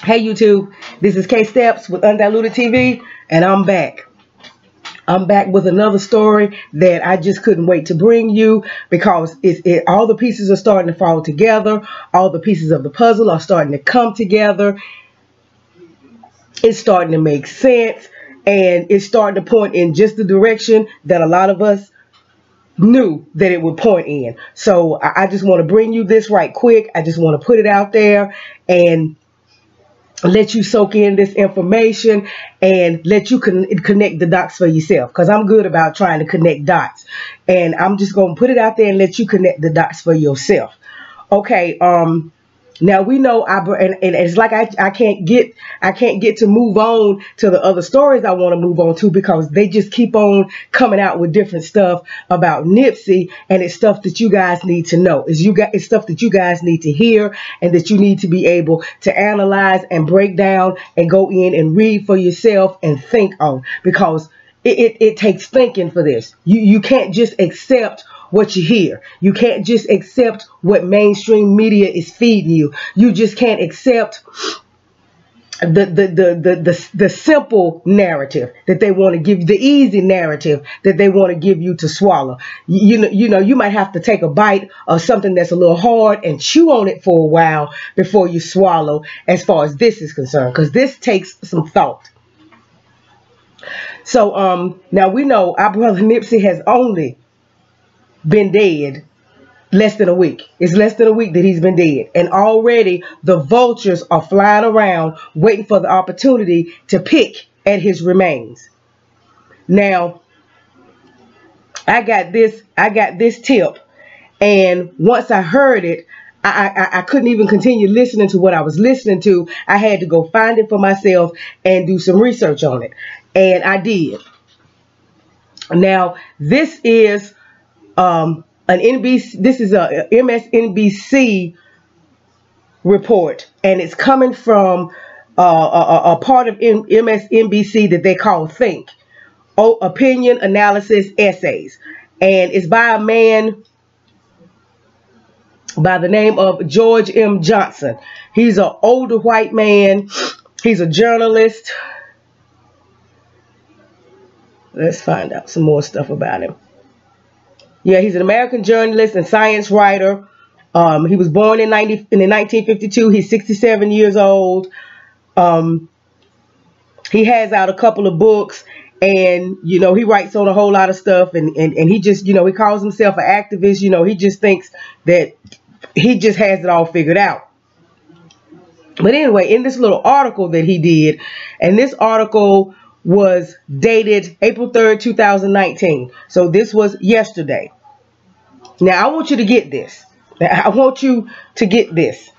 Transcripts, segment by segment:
Hey YouTube, this is K Steps with Undiluted TV, and I'm back. I'm back with another story that I just couldn't wait to bring you because all the pieces are starting to fall together. All the pieces of the puzzle are starting to come together. It's starting to make sense, and it's starting to point in just the direction that a lot of us knew that it would point in. So I just want to bring you this right quick. I just want to put it out there and let you soak in this information and let you connect the dots for yourself, because I'm good about trying to connect dots, and I'm just going to put it out there and let you connect the dots for yourself. Okay, now we know and it's like I can't get to move on to the other stories I want to move on to, because they just keep on coming out with different stuff about Nipsey, and it's stuff that you guys need to know. It's stuff that you guys need to hear, and that you need to be able to analyze and break down and go in and read for yourself and think on, because it takes thinking for this. You can't just accept what you hear. You can't just accept what mainstream media is feeding you. You just can't accept the simple narrative that they want to give you, the easy narrative that they want to give you to swallow. You know, you might have to take a bite of something that's a little hard and chew on it for a while before you swallow, as far as this is concerned, because this takes some thought. So now we know our brother Nipsey has only been dead less than a week. It's less than a week that he's been dead, and already the vultures are flying around waiting for the opportunity to pick at his remains. Now I got this tip, and once I heard it, I couldn't even continue listening to what I was listening to. I had to go find it for myself and do some research on it, and I did. Now this is an NBC. This is a MSNBC report, and it's coming from a part of MSNBC that they call Think, Opinion Analysis Essays, and it's by a man by the name of George M. Johnson. He's an older white man. He's a journalist. Let's find out some more stuff about him. Yeah, he's an American journalist and science writer. He was born in 1952. He's 67 years old. He has out a couple of books, and you know, he writes on a whole lot of stuff, and he just, you know, he calls himself an activist. You know, he just thinks that he just has it all figured out. But anyway, in this little article that he did, and this article was dated April 3rd, 2019. So this was yesterday. Now I want you to get this. I want you to get this.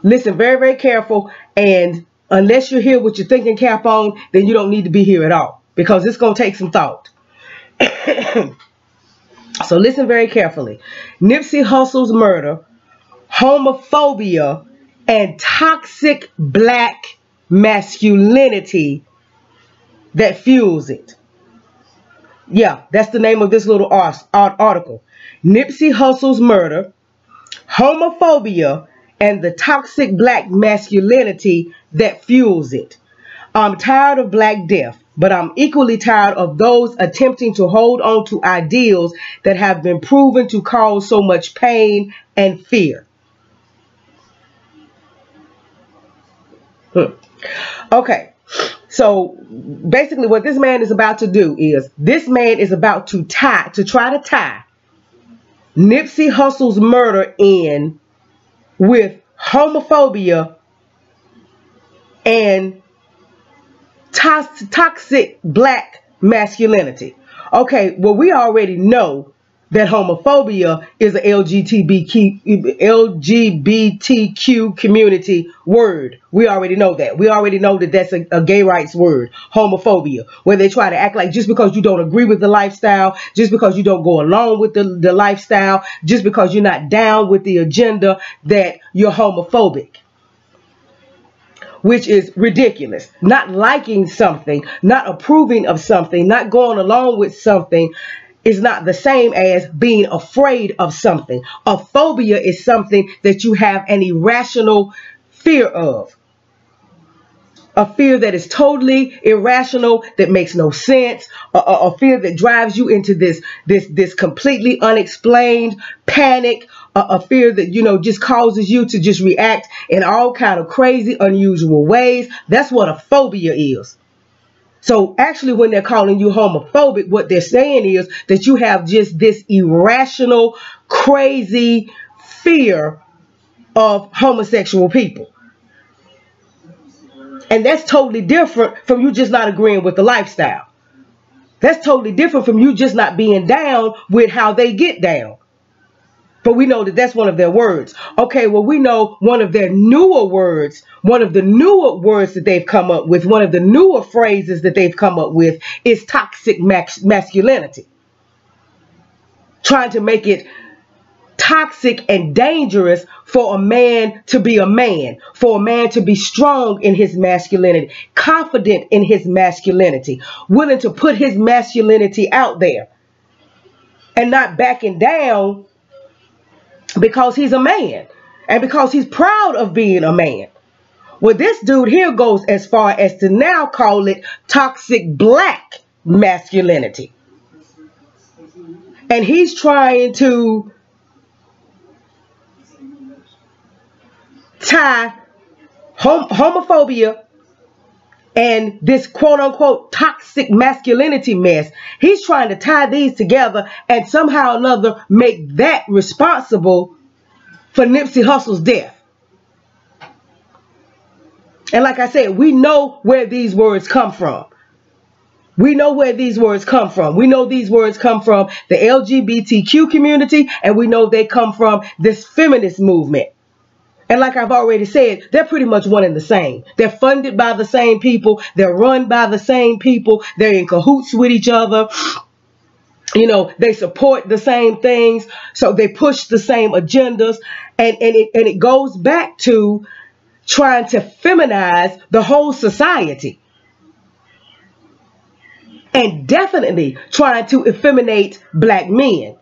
Listen very, very careful. And unless you're here with your thinking cap on, then you don't need to be here at all, because it's going to take some thought. So listen very carefully. Nipsey Hussle's murder, homophobia, and toxic black masculinity that fuels it. Yeah, that's the name of this little article. Nipsey Hussle's murder, homophobia, and the toxic black masculinity that fuels it. I'm tired of black death, but I'm equally tired of those attempting to hold on to ideals that have been proven to cause so much pain and fear. Okay. So basically what this man is about to do is, this man is about to try to tie Nipsey Hussle's murder in with homophobia and toxic black masculinity. Okay, well, we already know that homophobia is an LGBTQ community word. We already know that. We already know that that's a gay rights word, homophobia, where they try to act like just because you don't agree with the lifestyle, just because you don't go along with the lifestyle, just because you're not down with the agenda, that you're homophobic, which is ridiculous. Not liking something, not approving of something, not going along with something is not the same as being afraid of something. A phobia is something that you have an irrational fear of. A fear that is totally irrational, that makes no sense. A fear that drives you into this completely unexplained panic. A fear that, you know, just causes you to just react in all kind of crazy, unusual ways. That's what a phobia is. So actually, when they're calling you homophobic, what they're saying is that you have just this irrational, crazy fear of homosexual people. And that's totally different from you just not agreeing with the lifestyle. That's totally different from you just not being down with how they get down. But we know that that's one of their words. Okay, well, we know one of their newer words, one of the newer words that they've come up with, one of the newer phrases that they've come up with is toxic masculinity. Trying to make it toxic and dangerous for a man to be a man, for a man to be strong in his masculinity, confident in his masculinity, willing to put his masculinity out there and not backing down because he's a man and because he's proud of being a man. Well, this dude here goes as far as to now call it toxic black masculinity. And he's trying to tie homophobia and this quote-unquote toxic masculinity mess. He's trying to tie these together and somehow or another make that responsible for Nipsey Hussle's death. And like I said, we know where these words come from. We know where these words come from. We know these words come from the LGBTQ community, and we know they come from this feminist movement. And like I've already said, they're pretty much one and the same. They're funded by the same people. They're run by the same people. They're in cahoots with each other. You know, they support the same things. So they push the same agendas. And it goes back to trying to feminize the whole society. And definitely trying to effeminate black men.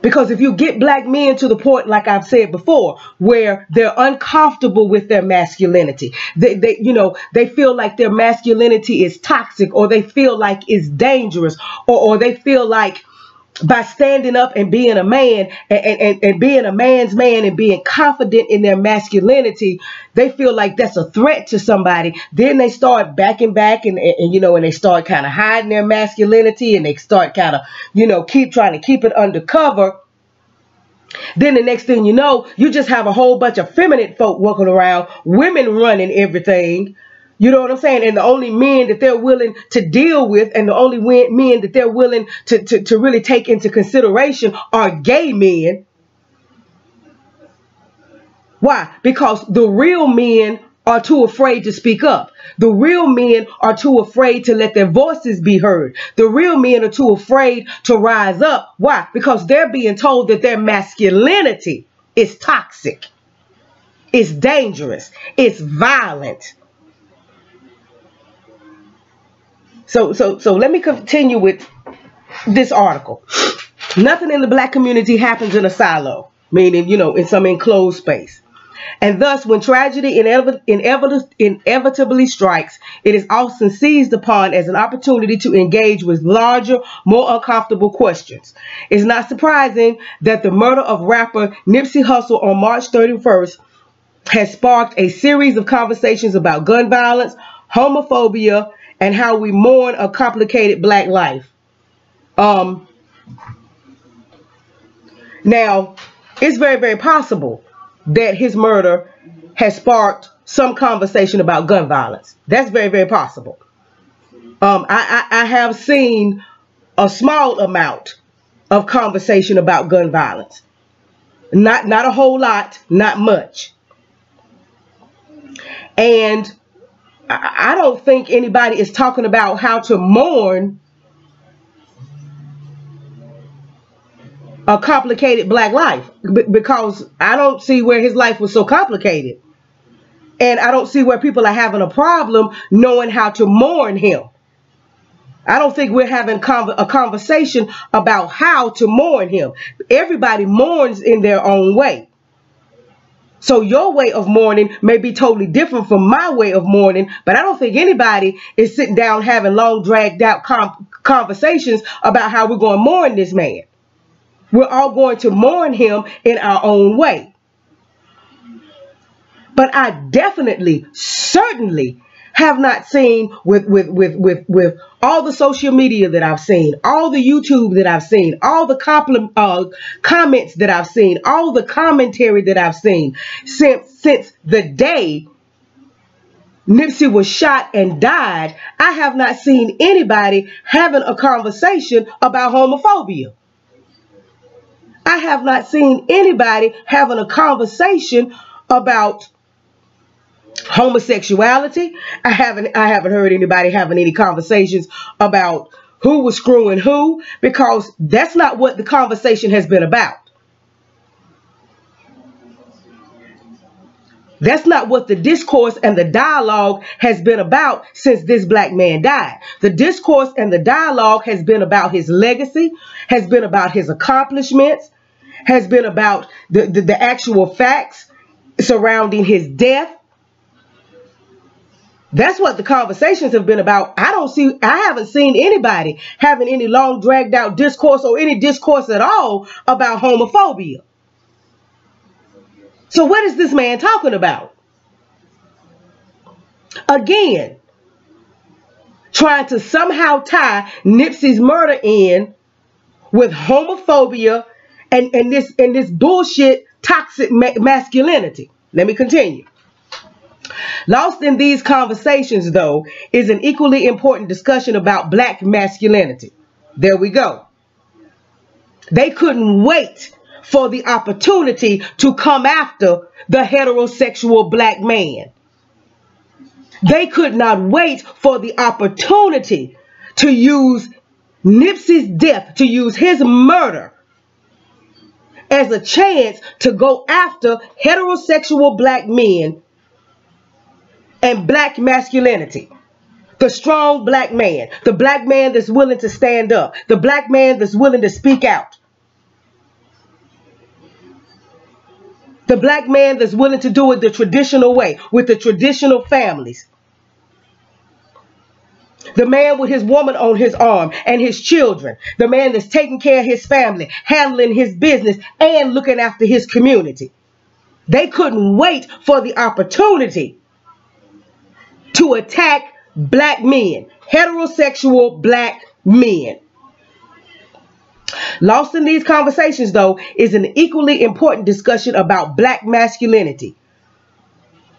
Because if you get black men to the point, like I've said before, where they're uncomfortable with their masculinity, they feel like their masculinity is toxic, or they feel like it's dangerous, or they feel like by standing up and being a man and being a man's man and being confident in their masculinity, they feel like that's a threat to somebody. Then they start backing back and they start kind of hiding their masculinity, and they start kind of, keep trying to keep it undercover. Then the next thing you know, you just have a whole bunch of feminine folk walking around, women running everything. You know what I'm saying? And the only men that they're willing to deal with, and the only men that they're willing to really take into consideration are gay men. Why? Because the real men are too afraid to speak up. The real men are too afraid to let their voices be heard. The real men are too afraid to rise up. Why? Because they're being told that their masculinity is toxic. It's dangerous. It's violent. So let me continue with this article. Nothing in the black community happens in a silo, meaning, in some enclosed space. And thus, when tragedy inevitably strikes, it is often seized upon as an opportunity to engage with larger, more uncomfortable questions. It's not surprising that the murder of rapper Nipsey Hussle on March 31st has sparked a series of conversations about gun violence, homophobia, and how we mourn a complicated black life. Now, it's very, very possible that his murder has sparked some conversation about gun violence. That's very, very possible. I have seen a small amount of conversation about gun violence. Not a whole lot, not much. And I don't think anybody is talking about how to mourn a complicated black life, because I don't see where his life was so complicated. And I don't see where people are having a problem knowing how to mourn him. I don't think we're having a conversation about how to mourn him. Everybody mourns in their own way. So your way of mourning may be totally different from my way of mourning, but I don't think anybody is sitting down having long dragged out conversations about how we're going to mourn this man. We're all going to mourn him in our own way. But I definitely, certainly have not seen with all the social media that I've seen, all the YouTube that I've seen, all the comments that I've seen, all the commentary that I've seen since the day Nipsey was shot and died. I have not seen anybody having a conversation about homophobia. I have not seen anybody having a conversation about homosexuality. I haven't heard anybody having any conversations about who was screwing who, because that's not what the conversation has been about. That's not what the discourse and the dialogue has been about since this black man died. The discourse and the dialogue has been about his legacy, has been about his accomplishments, has been about the actual facts surrounding his death. That's what the conversations have been about. I haven't seen anybody having any long dragged out discourse or any discourse at all about homophobia. So what is this man talking about? Again, trying to somehow tie Nipsey's murder in with homophobia and this bullshit toxic masculinity. Let me continue. Lost in these conversations, though, is an equally important discussion about black masculinity. There we go. They couldn't wait for the opportunity to come after the heterosexual black man. They could not wait for the opportunity to use Nipsey's death, to use his murder as a chance to go after heterosexual black men and black masculinity. The strong black man, the black man that's willing to stand up, the black man that's willing to speak out, the black man that's willing to do it the traditional way, with the traditional families. The man with his woman on his arm and his children. The man that's taking care of his family, handling his business, and looking after his community. They couldn't wait for the opportunity to attack black men, heterosexual black men. Lost in these conversations, though, is an equally important discussion about black masculinity.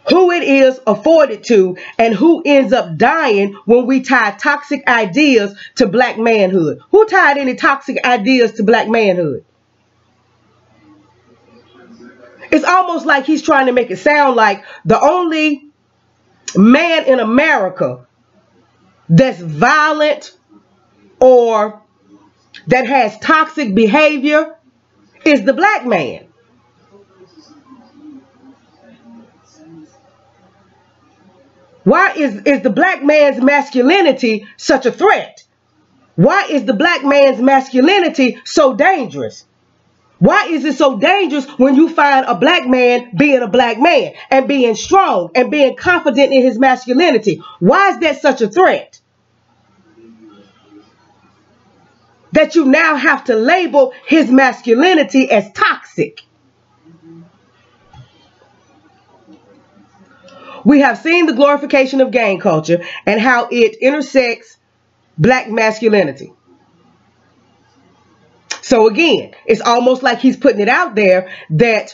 Who it is afforded to and who ends up dying when we tie toxic ideas to black manhood. Who tied any toxic ideas to black manhood? It's almost like he's trying to make it sound like the only man in America that's violent or that has toxic behavior is the black man. Why is the black man's masculinity such a threat? Why is the black man's masculinity so dangerous? Why is it so dangerous when you find a black man being a black man and being strong and being confident in his masculinity? Why is that such a threat? That you now have to label his masculinity as toxic. We have seen the glorification of gang culture and how it intersects black masculinity. So again, it's almost like he's putting it out there that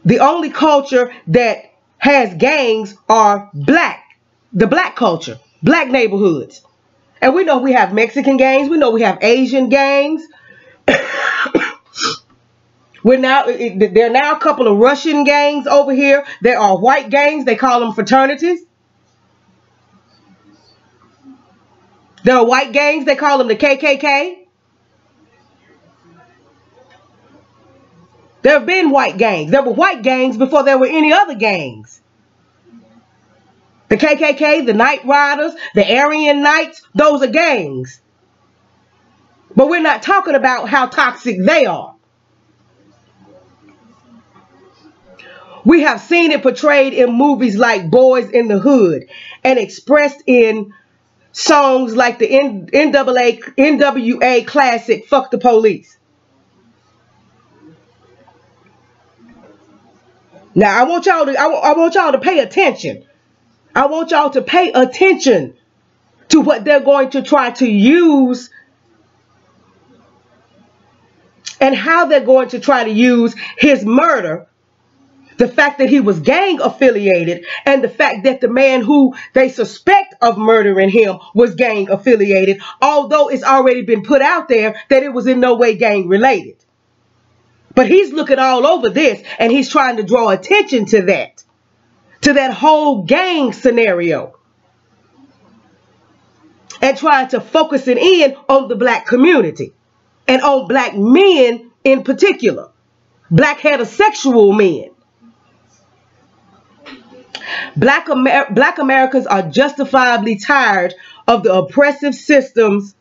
the only culture that has gangs are black, the black culture, black neighborhoods. And we know we have Mexican gangs. We know we have Asian gangs. There are now a couple of Russian gangs over here. There are white gangs. They call them fraternities. There are white gangs. They call them the KKK. There have been white gangs. There were white gangs before there were any other gangs. The KKK, the Night Riders, the Aryan Knights, those are gangs. But we're not talking about how toxic they are. We have seen it portrayed in movies like Boys in the Hood and expressed in songs like the NWA classic Fuck the Police. Now I want y'all to pay attention. I want y'all to pay attention to what they're going to try to use and how they're going to try to use his murder, the fact that he was gang affiliated, and the fact that the man who they suspect of murdering him was gang affiliated, although it's already been put out there that it was in no way gang related. But he's looking all over this, and he's trying to draw attention to that whole gang scenario, and trying to focus it in on the black community and on black men in particular, black heterosexual men. Black Americans are justifiably tired of the oppressive systems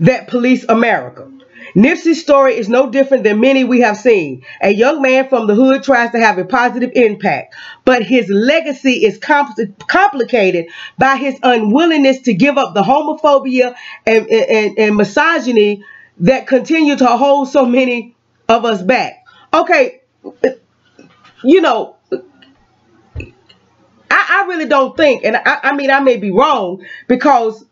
that police America. Nipsey's story is no different than many we have seen. A young man from the hood tries to have a positive impact, but his legacy is complicated by his unwillingness to give up the homophobia and misogyny that continue to hold so many of us back. Okay, you know, I really don't think, and I mean, I may be wrong because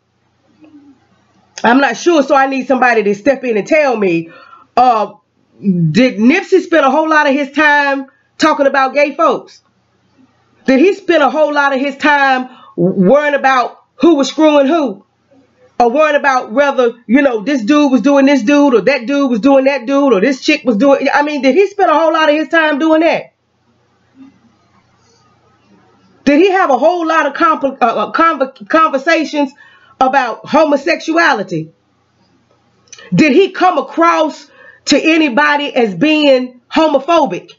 I'm not sure, so I need somebody to step in and tell me, did Nipsey spend a whole lot of his time talking about gay folks? Did he spend a whole lot of his time worrying about who was screwing who? Or worrying about whether, you know, this dude was doing this dude, or that dude was doing that dude, or this chick was doing, I mean, did he spend a whole lot of his time doing that? Did he have a whole lot of conversations about homosexuality? Did he come across to anybody as being homophobic?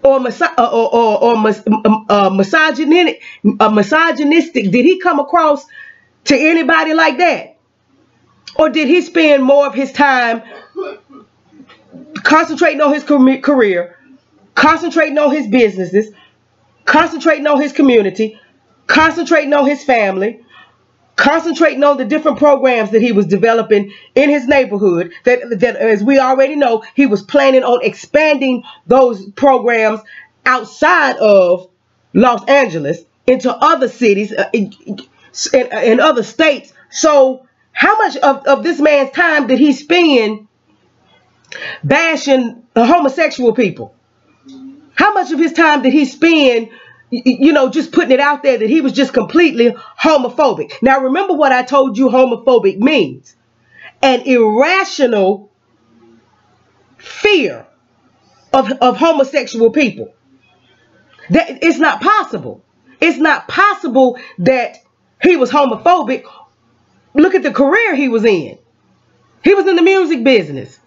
Or misogynistic? Did he come across to anybody like that? Or did he spend more of his time concentrating on his career, concentrating on his businesses, concentrating on his community, concentrating on his family, concentrating on the different programs that he was developing in his neighborhood, that as we already know, he was planning on expanding those programs outside of Los Angeles into other cities and other states. So how much of this man's time did he spend bashing homosexual people? How much of his time did he spend, you know, just putting it out there that he was just completely homophobic? Now, remember what I told you homophobic means. An irrational fear of homosexual people. That it's not possible. It's not possible that he was homophobic. Look at the career he was in. He was in the music business.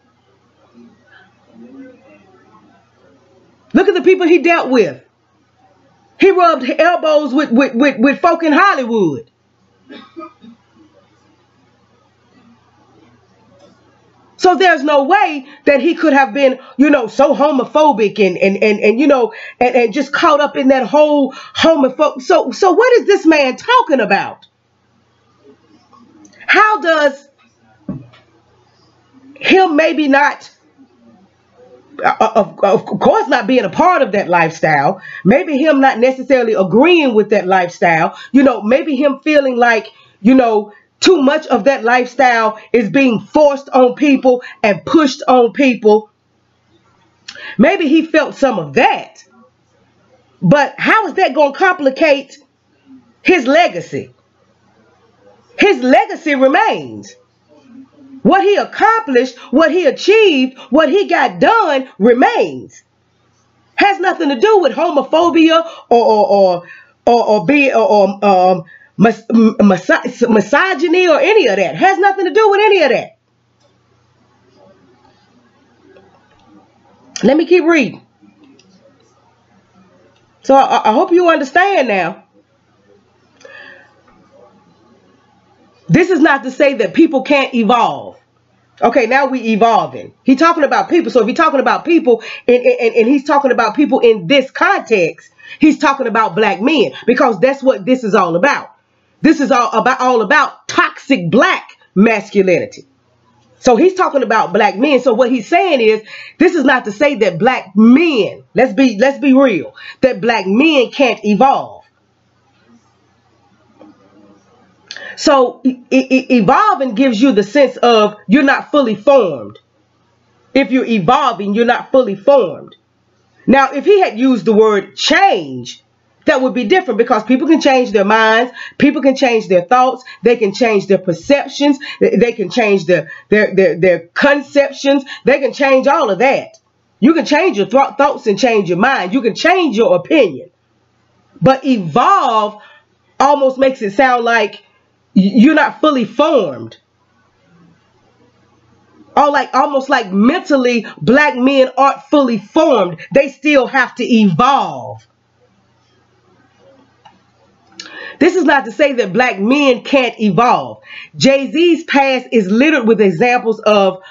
Look at the people he dealt with. He rubbed elbows with folk in Hollywood. So there's no way that he could have been, you know, so homophobic and you know, and just caught up in that whole homophobic. So what is this man talking about? How does him maybe not, of course not being a part of that lifestyle, maybe him not necessarily agreeing with that lifestyle, you know, maybe him feeling like, you know, too much of that lifestyle is being forced on people and pushed on people. Maybe he felt some of that. But how is that going to complicate his legacy? His legacy remains. What he accomplished, what he achieved, what he got done remains. Has nothing to do with homophobia or misogyny or any of that. Has nothing to do with any of that. Let me keep reading. So I hope you understand now. This is not to say that people can't evolve. Okay, now we evolving. He's talking about people. So if he's talking about people and he's talking about people in this context, he's talking about black men, because that's what this is all about. This is all about toxic black masculinity. So he's talking about black men. So what he's saying is, this is not to say that black men, let's be real, that black men can't evolve. So evolving gives you the sense of you're not fully formed. If you're evolving, you're not fully formed. Now, if he had used the word change, that would be different, because people can change their minds, people can change their thoughts, they can change their perceptions, they can change their conceptions, they can change all of that. You can change your thoughts and change your mind. You can change your opinion. But evolve almost makes it sound like you're not fully formed. Or almost like mentally black men aren't fully formed. They still have to evolve. This is not to say that black men can't evolve. Jay-Z's past is littered with examples of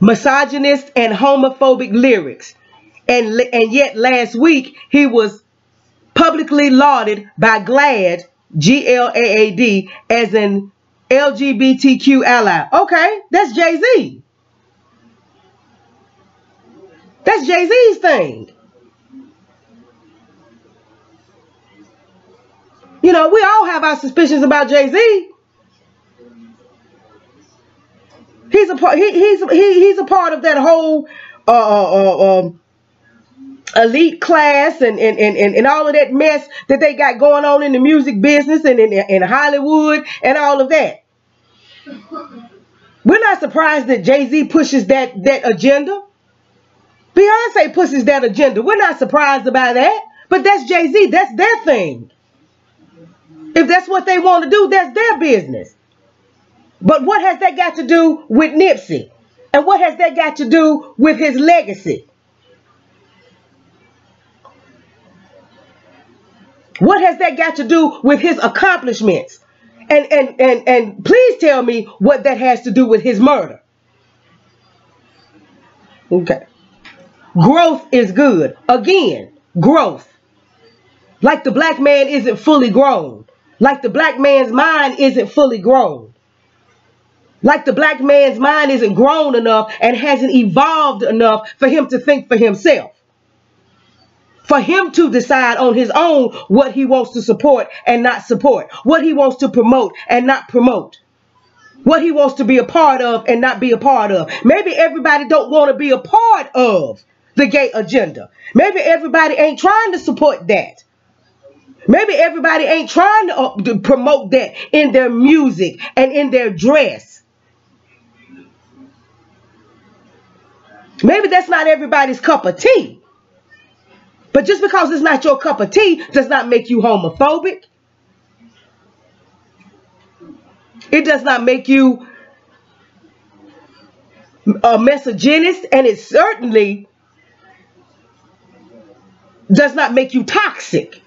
misogynist and homophobic lyrics. And yet last week he was publicly lauded by GLAAD, G-L-A-A-D, as an LGBTQ ally. Okay, that's Jay-Z. That's Jay-Z's thing. You know, we all have our suspicions about Jay-Z. He's a part of that whole elite class and all of that mess that they got going on in the music business and in Hollywood and all of that. We're not surprised that Jay-Z pushes that agenda. Beyonce pushes that agenda. We're not surprised about that. But that's Jay-Z. That's their thing. If that's what they want to do, that's their business. But what has that got to do with Nipsey? And what has that got to do with his legacy? What has that got to do with his accomplishments? And please tell me what that has to do with his murder. Okay. Growth is good. Again, growth. Like the black man isn't fully grown. Like the black man's mind isn't fully grown. Like the black man's mind isn't grown enough and hasn't evolved enough for him to think for himself. For him to decide on his own what he wants to support and not support. What he wants to promote and not promote. What he wants to be a part of and not be a part of. Maybe everybody don't want to be a part of the gay agenda. Maybe everybody ain't trying to support that. Maybe everybody ain't trying to promote that in their music and in their dress. Maybe that's not everybody's cup of tea. But just because it's not your cup of tea does not make you homophobic. It does not make you a misogynist, and it certainly does not make you toxic.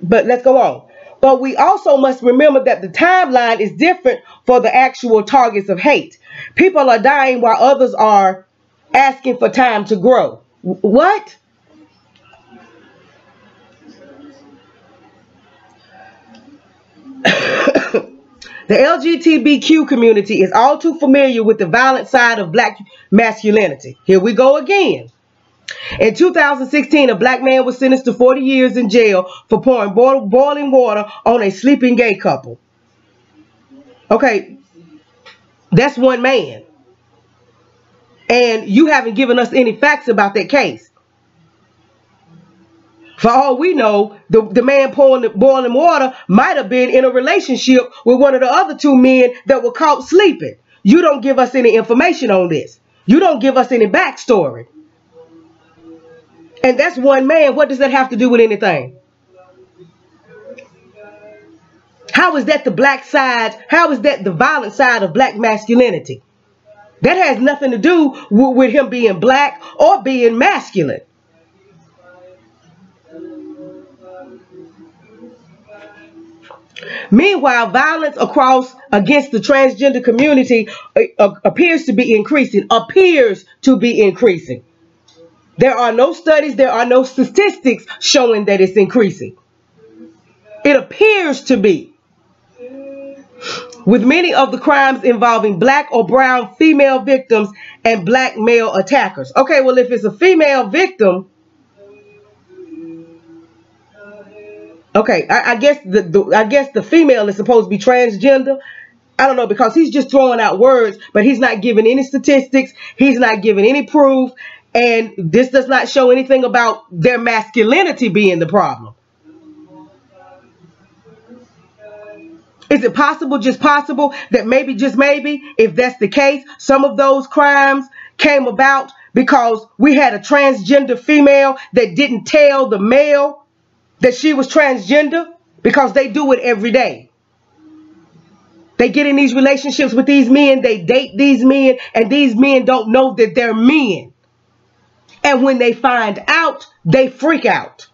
But let's go on. But we also must remember that the timeline is different for the actual targets of hate. People are dying while others are asking for time to grow. What? The LGBTQ community is all too familiar with the violent side of black masculinity. Here we go again. In 2016, a black man was sentenced to 40 years in jail for pouring boiling water on a sleeping gay couple. Okay, that's one man. And you haven't given us any facts about that case. For all we know, the man pouring the boiling water might have been in a relationship with one of the other two men that were caught sleeping. You don't give us any information on this. You don't give us any backstory. And that's one man. What does that have to do with anything? How is that the black side? How is that the violent side of black masculinity? That has nothing to do with him being black or being masculine. Meanwhile, violence against the transgender community appears to be increasing. There are no studies, there are no statistics showing that it's increasing. It appears to be. With many of the crimes involving black or brown female victims and black male attackers. Okay, well, if it's a female victim, okay, I guess the female is supposed to be transgender. I don't know, because he's just throwing out words, but he's not giving any statistics. He's not giving any proof. And this does not show anything about their masculinity being the problem. Is it possible, just possible, that maybe, just maybe, if that's the case, some of those crimes came about because we had a transgender female that didn't tell the male that she was transgender? Because they do it every day. They get in these relationships with these men, they date these men, and these men don't know that they're men. And when they find out, they freak out.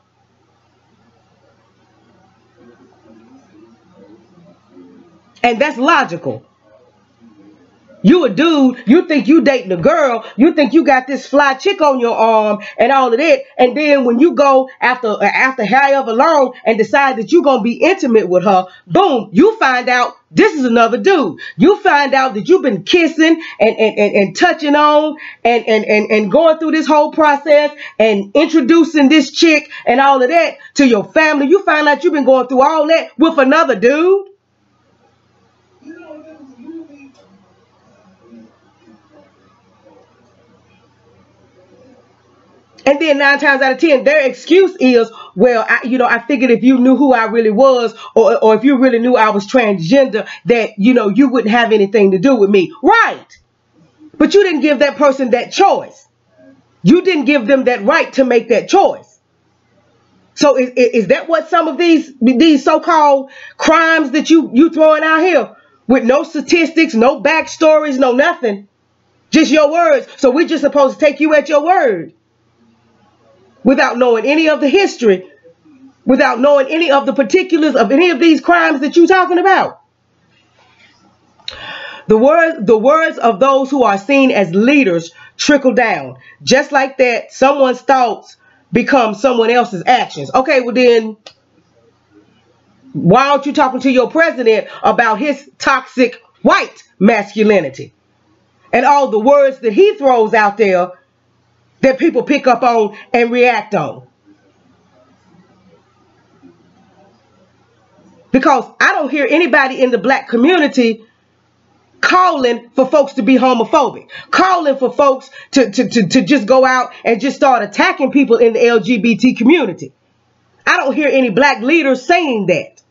And that's logical. You a dude, you think you dating a girl, you think you got this fly chick on your arm and all of that, and then when you go after however long and decide that you're going to be intimate with her, boom, you find out this is another dude. You find out that you've been kissing and touching on and going through this whole process and introducing this chick and all of that to your family. You find out you've been going through all that with another dude. And then 9 times out of 10, their excuse is, well, I figured if you knew who I really was, or if you really knew I was transgender, that, you wouldn't have anything to do with me. Right. But you didn't give that person that choice. You didn't give them that right to make that choice. So is that what some of these so-called crimes that you throwing out here with no statistics, no backstories, no nothing, just your words? So we're just supposed to take you at your word? Without knowing any of the history, without knowing any of the particulars of any of these crimes that you're talking about. The words of those who are seen as leaders trickle down. Just like that, someone's thoughts become someone else's actions. Okay, well then, why aren't you talking to your president about his toxic white masculinity? And all the words that he throws out there that people pick up on and react on. Because I don't hear anybody in the black community calling for folks to be homophobic, calling for folks to just go out and just start attacking people in the LGBT community. I don't hear any black leaders saying that.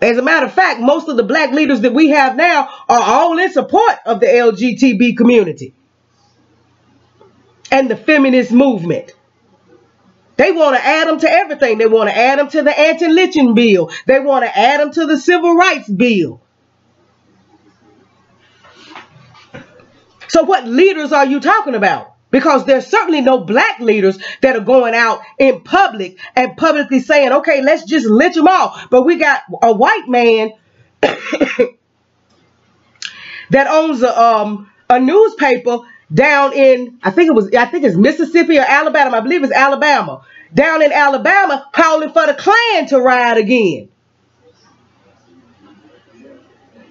As a matter of fact, most of the black leaders that we have now are all in support of the LGBT community and the feminist movement. They want to add them to everything. They want to add them to the anti-lynching bill. They want to add them to the civil rights bill. So what leaders are you talking about? Because there's certainly no black leaders that are going out in public and publicly saying, okay, let's just lynch them all. But we got a white man that owns a newspaper down in, I think it's Mississippi or Alabama. I believe it's Alabama. Down in Alabama, calling for the Klan to ride again.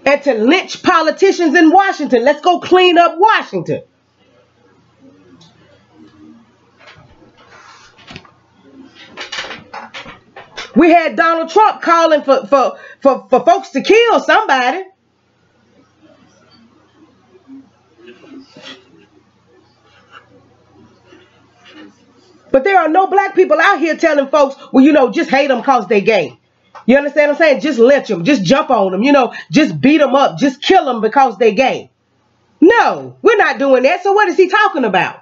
And to lynch politicians in Washington. Let's go clean up Washington. We had Donald Trump calling for folks to kill somebody. But there are no black people out here telling folks, well, just hate them because they gay. You understand what I'm saying? Just lynch them. Just jump on them. Just beat them up. Just kill them because they gay. No, we're not doing that. So what is he talking about?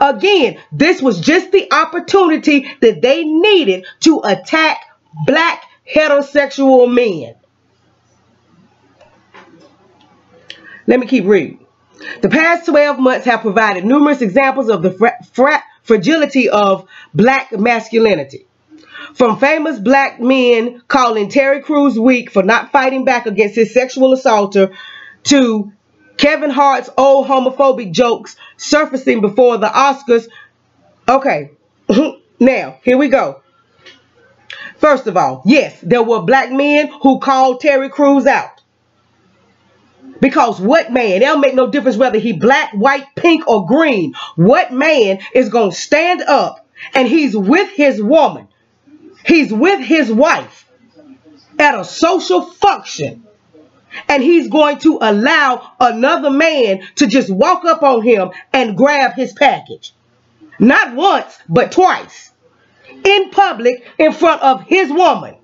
Again, this was just the opportunity that they needed to attack black heterosexual men. Let me keep reading. The past 12 months have provided numerous examples of the fragility of black masculinity. From famous black men calling Terry Crews weak for not fighting back against his sexual assaulter to Kevin Hart's old homophobic jokes surfacing before the Oscars. Okay, now, here we go. First of all, yes, there were black men who called Terry Crews out. Because what man, it don't make no difference whether he black, white, pink, or green. What man is going to stand up and he's with his woman, he's with his wife at a social function, and he's going to allow another man to just walk up on him and grab his package? Not once, but twice. In public, in front of his woman.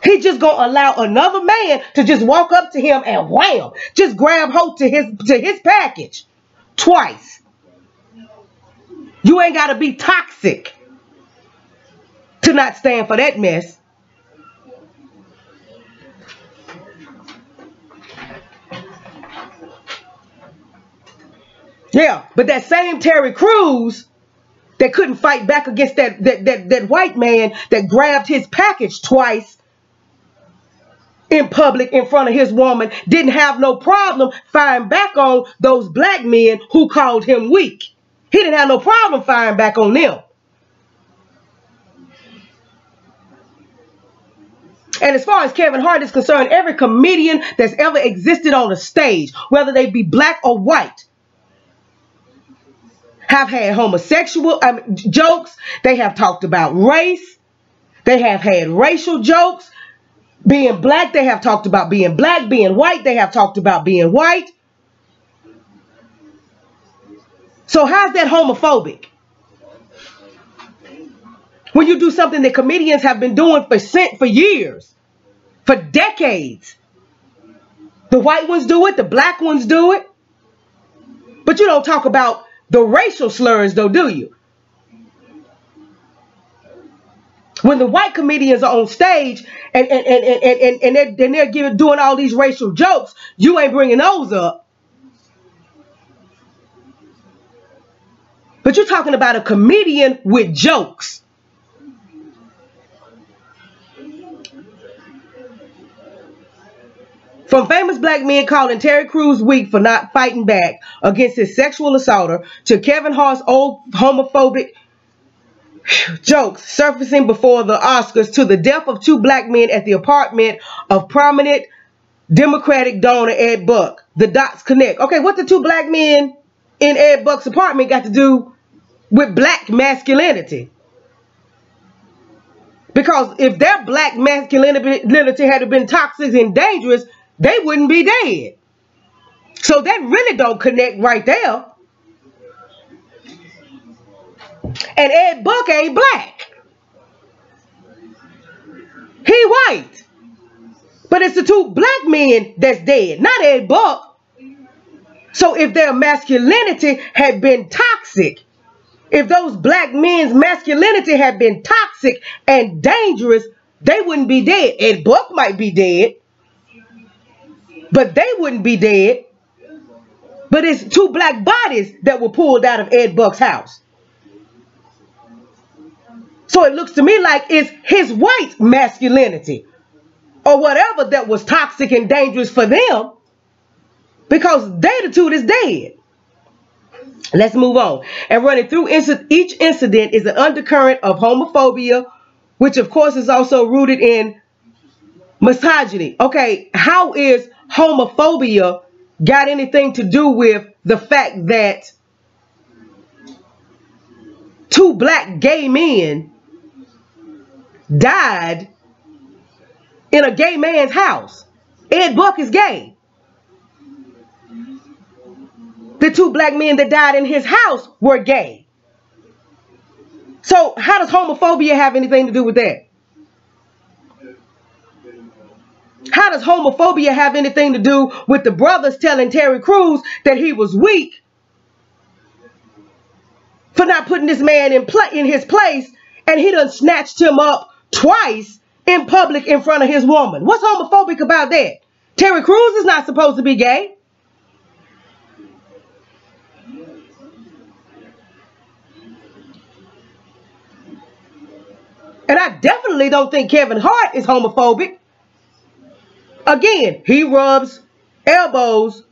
He just gonna allow another man to just walk up to him and wham, just grab hold to his package. Twice. You ain't gotta be toxic to not stand for that mess. Yeah, but that same Terry Crews that couldn't fight back against that white man that grabbed his package twice in public in front of his woman didn't have no problem firing back on those black men who called him weak. He didn't have no problem firing back on them. And as far as Kevin Hart is concerned, every comedian that's ever existed on the stage, whether they be black or white, have had homosexual jokes. They have talked about race. They have had racial jokes. Being black, they have talked about being black. Being white, they have talked about being white. So how's that homophobic? When you do something that comedians have been doing for years, for decades. The white ones do it, the black ones do it. But you don't talk about the racial slurs though, do you? When the white comedians are on stage and they're doing all these racial jokes, you ain't bringing those up. But you're talking about a comedian with jokes. From famous black men calling Terry Crews weak for not fighting back against his sexual assaulter to Kevin Hart's old homophobic jokes surfacing before the Oscars to the death of two black men at the apartment of prominent Democratic donor Ed Buck. The dots connect. Okay, what the two black men in Ed Buck's apartment got to do with black masculinity? Because if their black masculinity had been toxic and dangerous, they wouldn't be dead. So that really don't connect right there. And Ed Buck ain't black. He white. But it's the two black men that's dead, not Ed Buck. So if their masculinity had been toxic, if those black men's masculinity had been toxic and dangerous, they wouldn't be dead. Ed Buck might be dead, but they wouldn't be dead. But it's two black bodies that were pulled out of Ed Buck's house. So it looks to me like it's his white masculinity or whatever that was toxic and dangerous for them, because they the two that's dead. Let's move on. And running through each incident is an undercurrent of homophobia, which of course is also rooted in misogyny. Okay, how is homophobia got anything to do with the fact that two black gay men died in a gay man's house? Ed Buck is gay. The two black men that died in his house were gay. So how does homophobia have anything to do with that? How does homophobia have anything to do with the brothers telling Terry Crews that he was weak for not putting this man in his place, and he done snatched him up twice in public in front of his woman? What's homophobic about that? Terry Crews is not supposed to be gay. And I definitely don't think Kevin Hart is homophobic. Again, he rubs elbows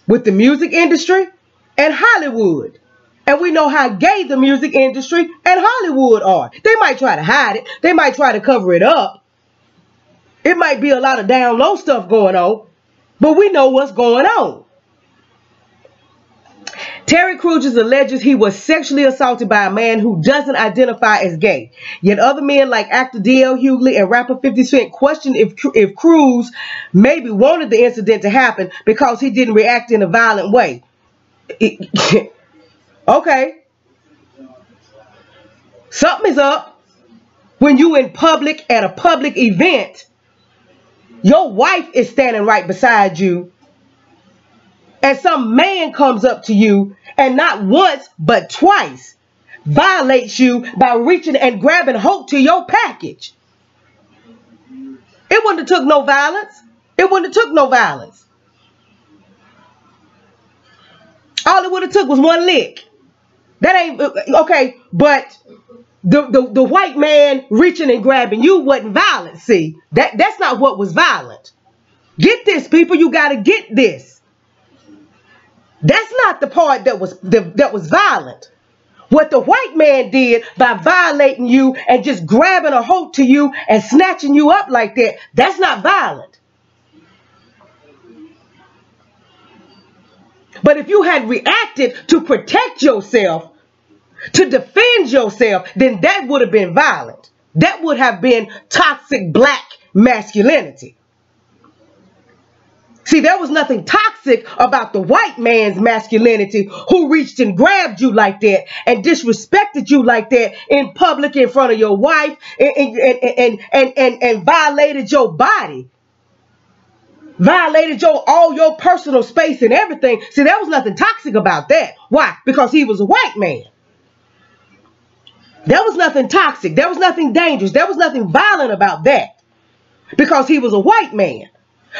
with the music industry and Hollywood. And we know how gay the music industry and Hollywood are. They might try to hide it. They might try to cover it up. It might be a lot of down low stuff going on, but we know what's going on. Terry Crews alleges he was sexually assaulted by a man who doesn't identify as gay. Yet other men like actor D.L. Hughley and rapper 50 Cent questioned if Crews maybe wanted the incident to happen because he didn't react in a violent way. Okay. Something is up when you in public at a public event. Your wife is standing right beside you. And some man comes up to you and not once but twice violates you by reaching and grabbing hold to your package. It wouldn't have took no violence. It wouldn't have took no violence. All it would have took was one lick. That ain't okay, but the white man reaching and grabbing you wasn't violent. See, that's not what was violent. Get this, people. You got to get this. That's not the part that was violent. What the white man did by violating you and just grabbing a hold to you and snatching you up like that, that's not violent. But if you had reacted to protect yourself, to defend yourself, then that would have been violent. That would have been toxic black masculinity. See, there was nothing toxic about the white man's masculinity who reached and grabbed you like that and disrespected you like that in public in front of your wife and violated your body. Violated all your personal space and everything. See, there was nothing toxic about that. Why? Because he was a white man. There was nothing toxic. There was nothing dangerous. There was nothing violent about that. Because he was a white man.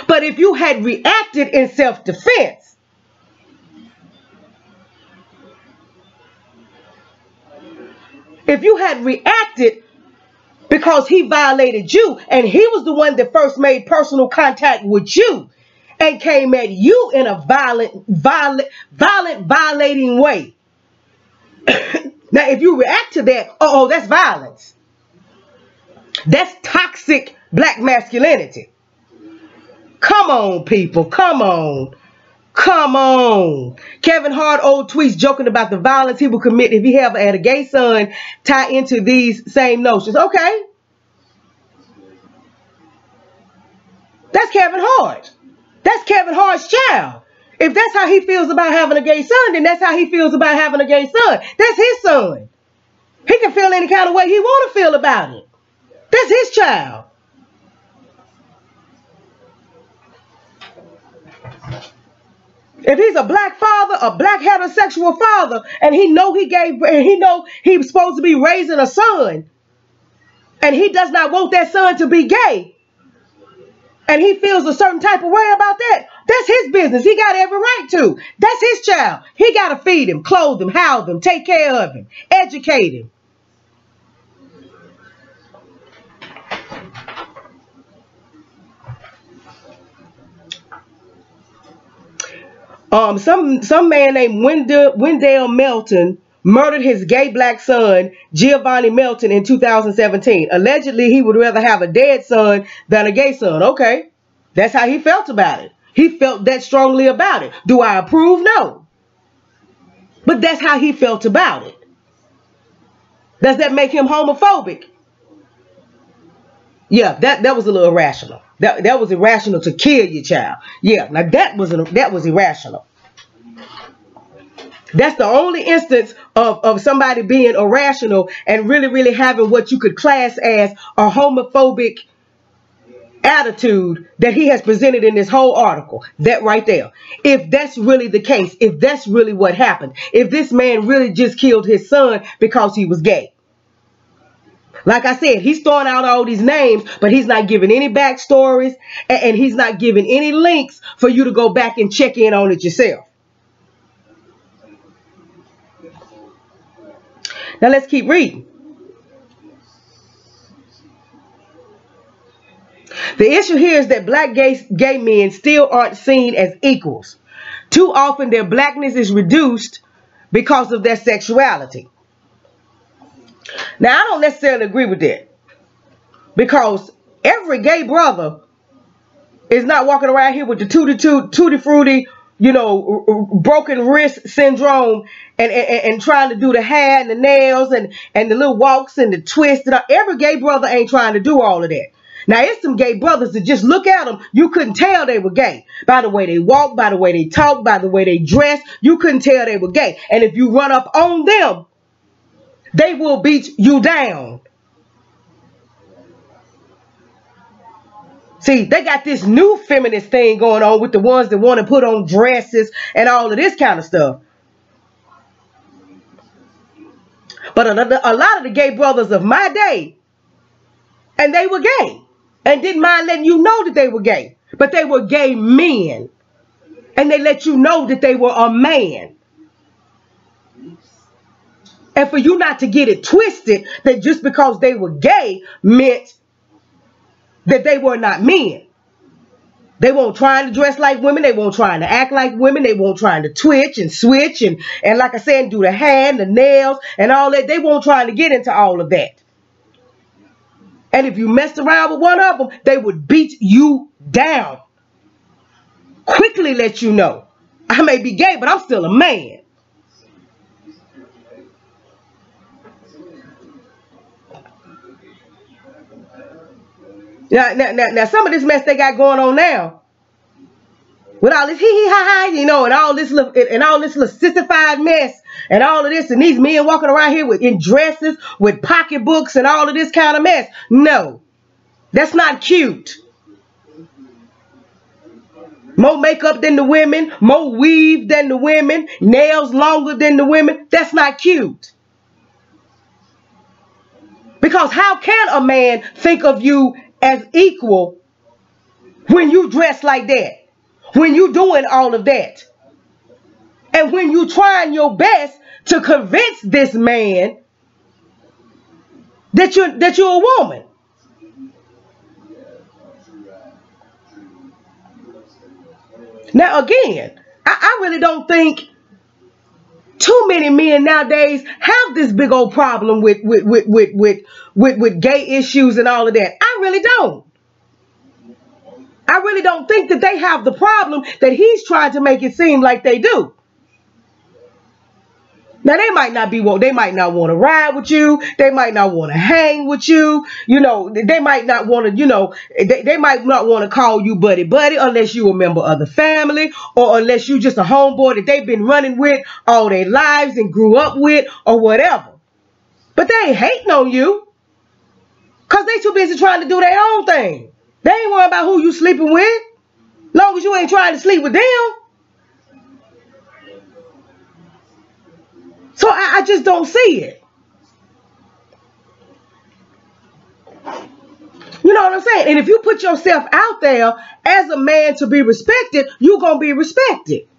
But if you had reacted in self-defense, if you had reacted because he violated you and he was the one that first made personal contact with you and came at you in a violating way. Now, if you react to that, that's violence. That's toxic black masculinity. Come on, people. Come on. Come on. Kevin Hart old tweets joking about the violence he would commit if he ever had a gay son tie into these same notions. Okay. That's Kevin Hart. That's Kevin Hart's child. If that's how he feels about having a gay son, then that's how he feels about having a gay son. That's his son. He can feel any kind of way he want to feel about it. That's his child. If he's a black father, a black heterosexual father, and he know he was supposed to be raising a son, and he does not want that son to be gay, and he feels a certain type of way about that, that's his business. He got every right to. That's his child. He got to feed him, clothe him, house him, take care of him, educate him. Some man named Wendell Melton murdered his gay black son, Giovanni Melton, in 2017. Allegedly, he would rather have a dead son than a gay son. Okay, that's how he felt about it. He felt that strongly about it. Do I approve? No. But that's how he felt about it. Does that make him homophobic? Yeah, that was a little irrational. That was irrational to kill your child. Yeah, now that was irrational. That's the only instance of somebody being irrational and really having what you could class as a homophobic attitude that he has presented in this whole article. That right there. If that's really the case, if that's really what happened, if this man really just killed his son because he was gay. Like I said, he's throwing out all these names, but he's not giving any backstories, and he's not giving any links for you to go back and check in on it yourself. Now let's keep reading. The issue here is that black gay men still aren't seen as equals. Too often their blackness is reduced because of their sexuality. Now, I don't necessarily agree with that, because every gay brother is not walking around here with the tutti frutti, you know, broken wrist syndrome and trying to do the hair and the nails and the little walks and the twists. Every gay brother ain't trying to do all of that. Now, it's some gay brothers that just look at them, you couldn't tell they were gay. By the way they walk, by the way they talk, by the way they dress, you couldn't tell they were gay. And if you run up on them, they will beat you down. See, they got this new feminist thing going on with the ones that want to put on dresses and all of this kind of stuff. But a lot of the gay brothers of my day, and they were gay, and didn't mind letting you know that they were gay. But they were gay men. And they let you know that they were a man. And for you not to get it twisted that just because they were gay meant that they were not men. They weren't trying to dress like women. They weren't trying to act like women. They weren't trying to twitch and switch and like I said, do the hair and the nails and all that. They weren't trying to get into all of that. And if you messed around with one of them, they would beat you down. Quickly let you know, I may be gay, but I'm still a man. Now, some of this mess they got going on now, with all this hee hee ha ha, you know, and all this little sissified mess, and all of this, and these men walking around here in dresses, with pocketbooks, and all of this kind of mess. No, that's not cute. More makeup than the women, more weave than the women, nails longer than the women. That's not cute. Because how can a man think of you as equal when you dress like that, when you doing all of that, and when you trying your best to convince this man that you're a woman? Now again, I really don't think too many men nowadays have this big old problem with gay issues and all of that. I really don't. I really don't think that they have the problem that he's trying to make it seem like they do. Now, they might not want to ride with you. They might not want to hang with you. You know, they might not want to, you know, they might not want to call you buddy unless you a member of the family, or unless you just a homeboy that they've been running with all their lives and grew up with or whatever. But they ain't hating on you because they too busy trying to do their own thing. They ain't worried about who you sleeping with, long as you ain't trying to sleep with them. So I just don't see it. You know what I'm saying? And if you put yourself out there as a man to be respected, you're going to be respected.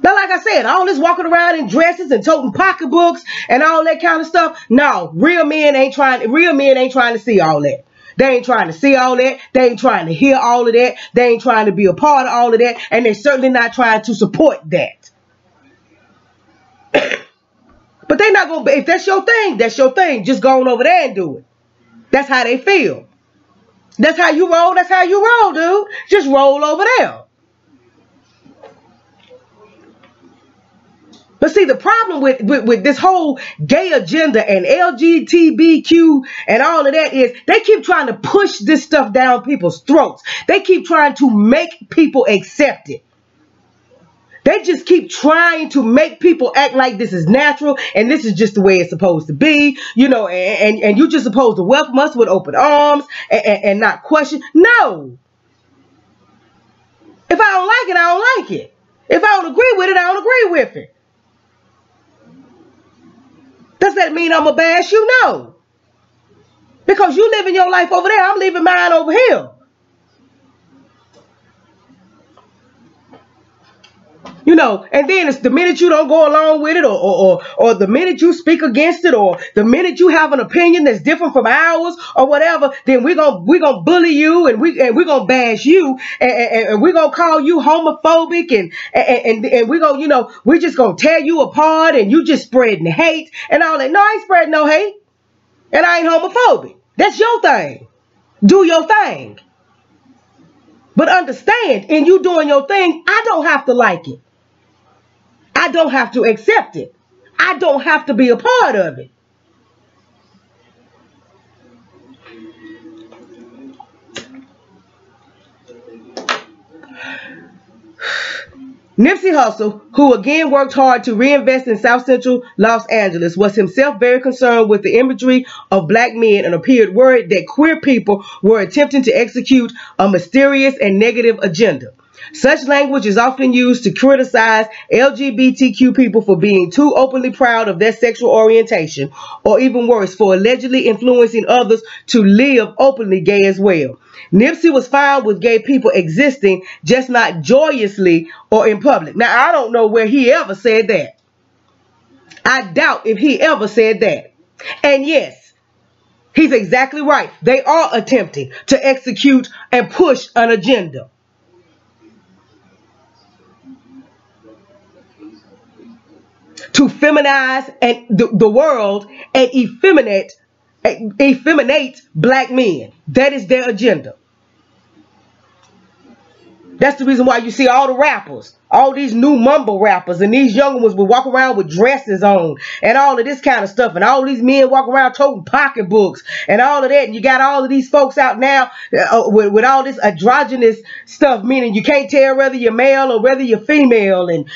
Now, like I said, all this walking around in dresses and toting pocketbooks and all that kind of stuff. No, real men ain't trying to see all that. They ain't trying to see all that. They ain't trying to hear all of that. They ain't trying to be a part of all of that. And they're certainly not trying to support that. But they not going to, if that's your thing, that's your thing. Just go on over there and do it. That's how they feel. That's how you roll. That's how you roll, dude. Just roll over there. But see, the problem with this whole gay agenda and LGBTQ and all of that is they keep trying to push this stuff down people's throats. They keep trying to make people accept it. They just keep trying to make people act like this is natural and this is just the way it's supposed to be, you know, and you're just supposed to welcome us with open arms and not question. No. If I don't like it, I don't like it. If I don't agree with it, I don't agree with it. Does that mean I'm going to bash you? No. Because you living your life over there, I'm living mine over here. You know, and then it's the minute you don't go along with it, or the minute you speak against it, or the minute you have an opinion that's different from ours or whatever, then we're gonna bully you, and we're gonna bash you, and we're gonna call you homophobic, and we're gonna, you know, we're just gonna tear you apart, and you just spreading hate and all that. No, I ain't spreading no hate, and I ain't homophobic. That's your thing. Do your thing. But understand, in you doing your thing, I don't have to like it. I don't have to accept it. I don't have to be a part of it. Nipsey Hussle, who again worked hard to reinvest in South Central Los Angeles, was himself very concerned with the imagery of black men and appeared worried that queer people were attempting to execute a mysterious and negative agenda. Such language is often used to criticize LGBTQ people for being too openly proud of their sexual orientation, or even worse, for allegedly influencing others to live openly gay as well. Nipsey was fine with gay people existing, just not joyously or in public. Now, I don't know where he ever said that. I doubt if he ever said that. And yes, he's exactly right. They are attempting to execute and push an agenda. To feminize and the world and effeminate black men. That is their agenda. That's the reason why you see all the rappers, all these new mumble rappers, and these younger ones will walk around with dresses on and all of this kind of stuff, and all these men walk around toting pocketbooks and all of that, and you got all of these folks out now with all this androgynous stuff, meaning you can't tell whether you're male or whether you're female, and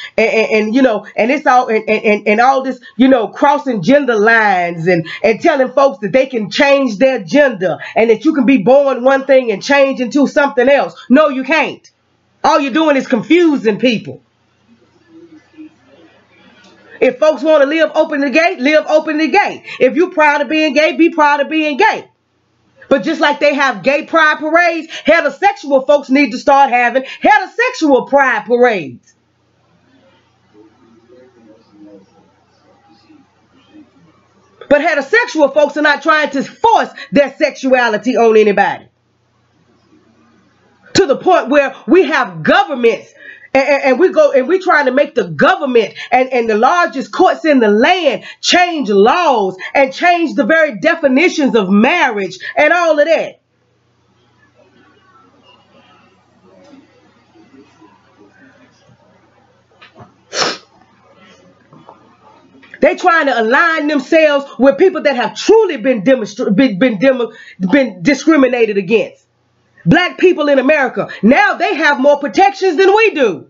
you know, and it's all and all this, you know, crossing gender lines and telling folks that they can change their gender and that you can be born one thing and change into something else. No, you can't. All you're doing is confusing people. If folks want to live openly gay, live openly gay. If you're proud of being gay, be proud of being gay. But just like they have gay pride parades, heterosexual folks need to start having heterosexual pride parades. But heterosexual folks are not trying to force their sexuality on anybody. To the point where we have governments and we trying to make the government and the largest courts in the land change laws and change the very definitions of marriage and all of that. They trying to align themselves with people that have truly been discriminated against. Black people in America, now they have more protections than we do.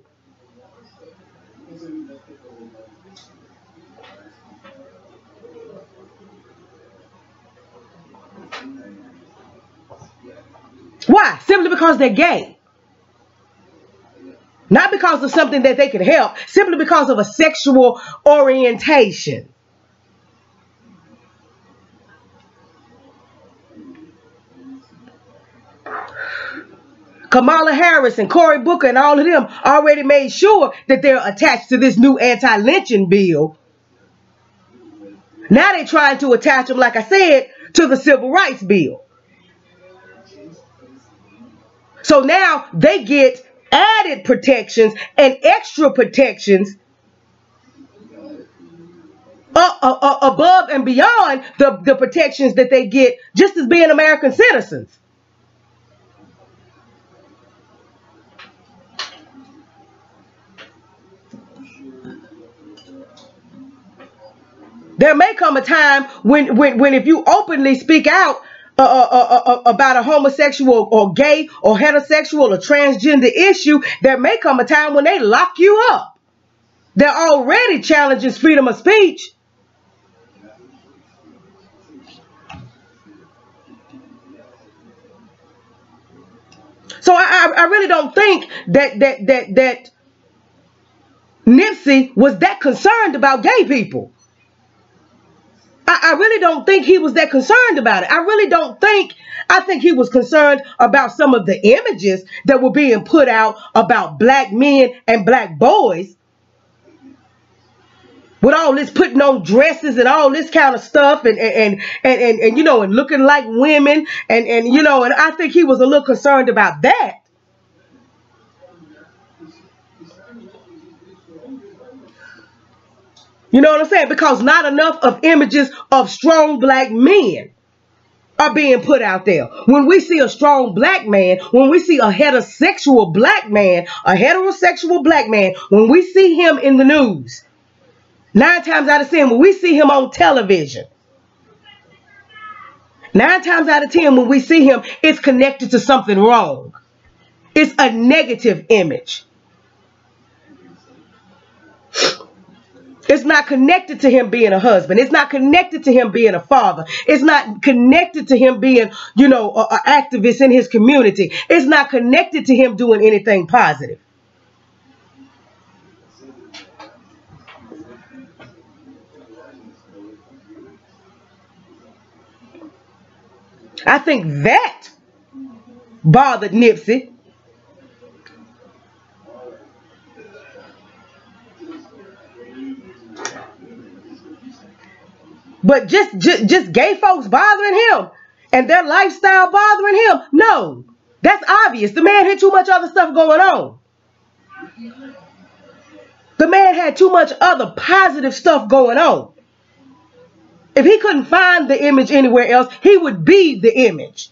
Why? Simply because they're gay. Not because of something that they can help, simply because of a sexual orientation. Kamala Harris and Cory Booker and all of them already made sure that they're attached to this new anti-lynching bill. Now they're trying to attach them, like I said, to the civil rights bill. So now they get added protections and extra protections above and beyond the protections that they get just as being American citizens. There may come a time when if you openly speak out about a homosexual or gay or heterosexual or transgender issue, there may come a time when they lock you up. They're already challenging freedom of speech. So I really don't think that Nipsey was that concerned about gay people. I really don't think he was that concerned about it. I think he was concerned about some of the images that were being put out about black men and black boys with all this putting on dresses and all this kind of stuff, and you know, and looking like women, and you know, and I think he was a little concerned about that. You know what I'm saying? Because not enough of images of strong black men are being put out there. When we see a strong black man, when we see a heterosexual black man, when we see him in the news, 9 times out of 10, when we see him on television, 9 times out of 10, when we see him, it's connected to something wrong. It's a negative image. It's not connected to him being a husband. It's not connected to him being a father. It's not connected to him being, you know, an activist in his community. It's not connected to him doing anything positive. I think that bothered Nipsey. But just gay folks bothering him and their lifestyle bothering him? No, that's obvious. The man had too much other stuff going on. The man had too much other positive stuff going on. If he couldn't find the image anywhere else, he would be the image.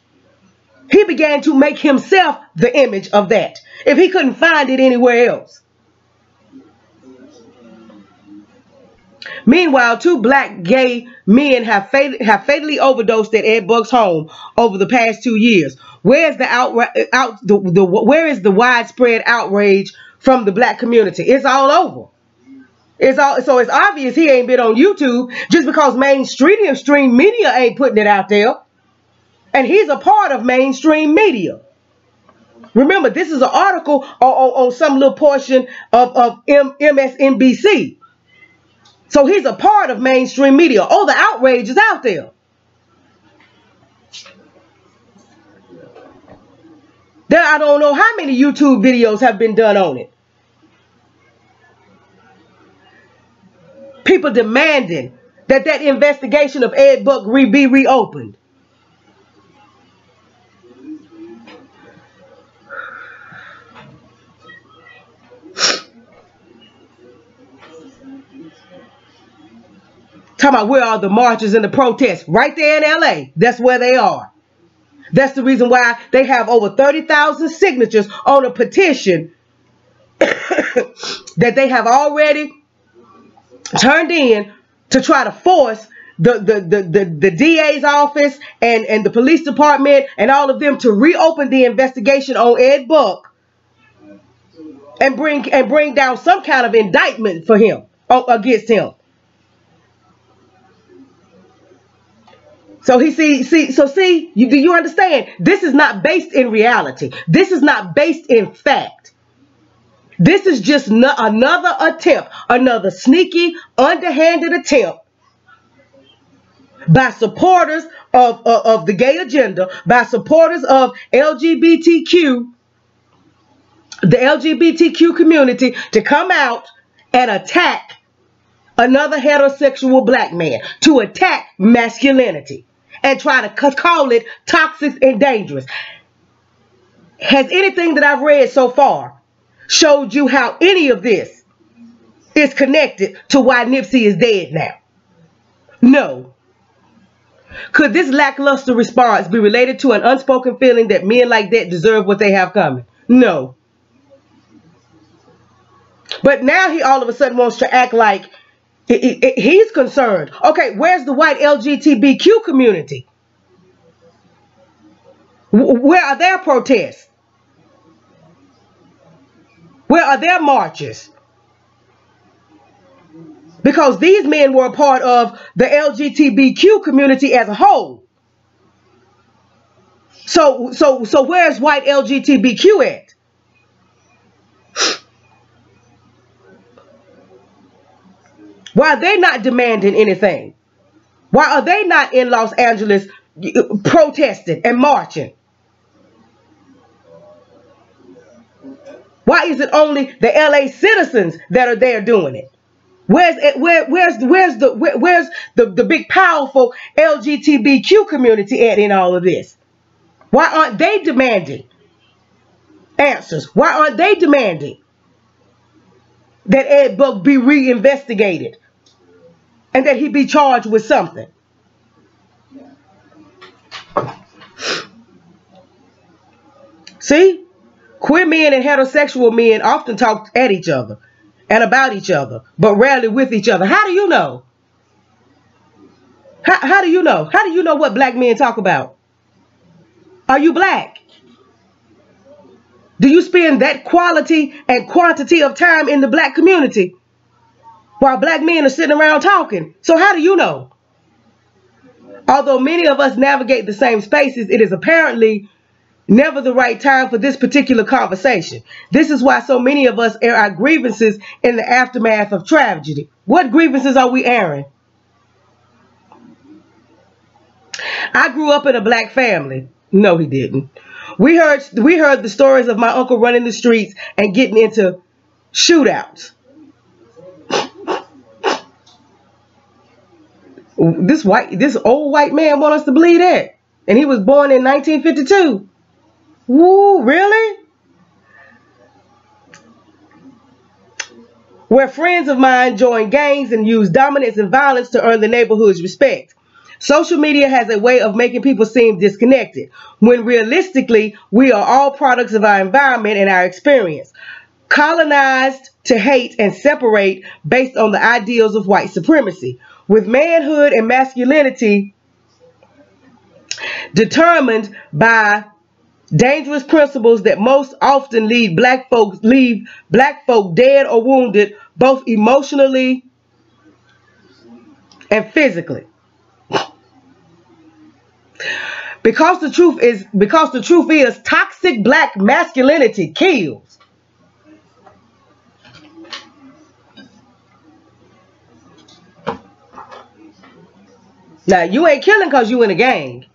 He began to make himself the image of that, if he couldn't find it anywhere else. Meanwhile, 2 black gay men have fatally overdosed at Ed Buck's home over the past 2 years. Where is the widespread outrage from the black community? It's all over. So it's obvious he ain't been on YouTube just because mainstream media ain't putting it out there. And he's a part of mainstream media. Remember, this is an article on some little portion of MSNBC. So he's a part of mainstream media. Oh, the outrage is out there. I don't know how many YouTube videos have been done on it. People demanding that investigation of Ed Buck be reopened. Talking about where are the marches and the protests? Right there in LA. That's where they are. That's the reason why they have over 30,000 signatures on a petition that they have already turned in to try to force the DA's office and the police department and all of them to reopen the investigation on Ed Buck and bring down some kind of indictment for him, against him. So do you understand? This is not based in reality. This is not based in fact. This is just another attempt, another sneaky, underhanded attempt by supporters of the gay agenda, by supporters of the LGBTQ community, to come out and attack another heterosexual black man, to attack masculinity and try to call it toxic and dangerous. Has anything that I've read so far showed you how any of this is connected to why Nipsey is dead now? No. Could this lackluster response be related to an unspoken feeling that men like that deserve what they have coming? No. But now he all of a sudden wants to act like he's concerned. Okay, where's the white LGBTQ community? Where are their protests? Where are their marches? Because these men were a part of the LGBTQ community as a whole. So where's white LGBTQ at? Why are they not demanding anything? Why are they not in Los Angeles protesting and marching? Why is it only the LA citizens that are there doing it? Where's the big powerful LGBTQ community at in all of this? Why aren't they demanding answers? Why aren't they demanding that Ed Buck be reinvestigated and that he be charged with something? See? Queer men and heterosexual men often talk at each other and about each other, but rarely with each other. How do you know? How do you know? How do you know what black men talk about? Are you black? Do you spend that quality and quantity of time in the black community while black men are sitting around talking? So how do you know? Although many of us navigate the same spaces, it is apparently never the right time for this particular conversation. This is why so many of us air our grievances in the aftermath of tragedy. What grievances are we airing? I grew up in a black family. No, he didn't. We heard the stories of my uncle running the streets and getting into shootouts. This old white man want us to believe that. And he was born in 1952. Woo, really? Where friends of mine join gangs and use dominance and violence to earn the neighborhood's respect. Social media has a way of making people seem disconnected, when realistically, we are all products of our environment and our experience, colonized to hate and separate based on the ideals of white supremacy, with manhood and masculinity determined by dangerous principles that most often leave black folk dead or wounded, both emotionally and physically. Because the truth is toxic black masculinity kills. Now, you ain't killing because you in a gang.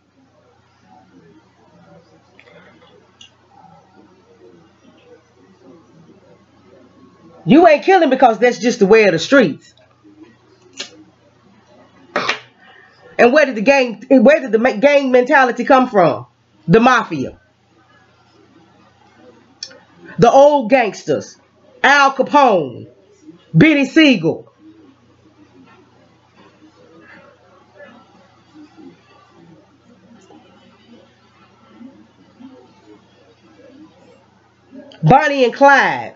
You ain't killing because that's just the way of the streets. And where did the gang mentality come from? The mafia. The old gangsters. Al Capone. Benny Siegel. Bonnie and Clyde.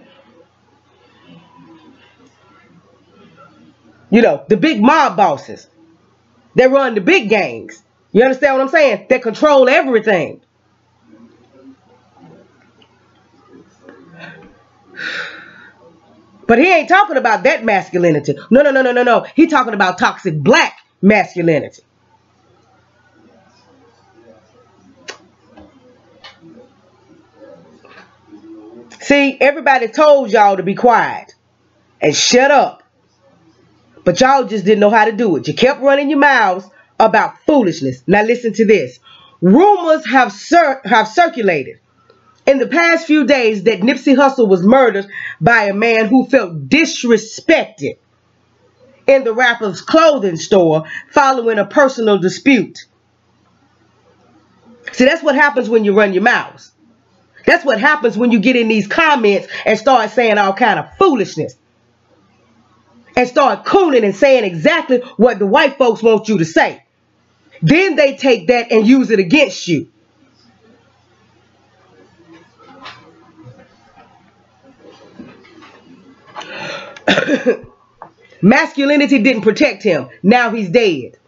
You know, the big mob bosses. They run the big gangs. You understand what I'm saying? They control everything. But he ain't talking about that masculinity. No. He talking about toxic black masculinity. See, everybody told y'all to be quiet and shut up. But y'all just didn't know how to do it. You kept running your mouths about foolishness. Now listen to this. Rumors have circulated in the past few days that Nipsey Hussle was murdered by a man who felt disrespected in the rapper's clothing store following a personal dispute. See, that's what happens when you run your mouths. That's what happens when you get in these comments and start saying all kind of foolishness. And start cooning and saying exactly what the white folks want you to say. Then they take that and use it against you. Masculinity didn't protect him. Now he's dead.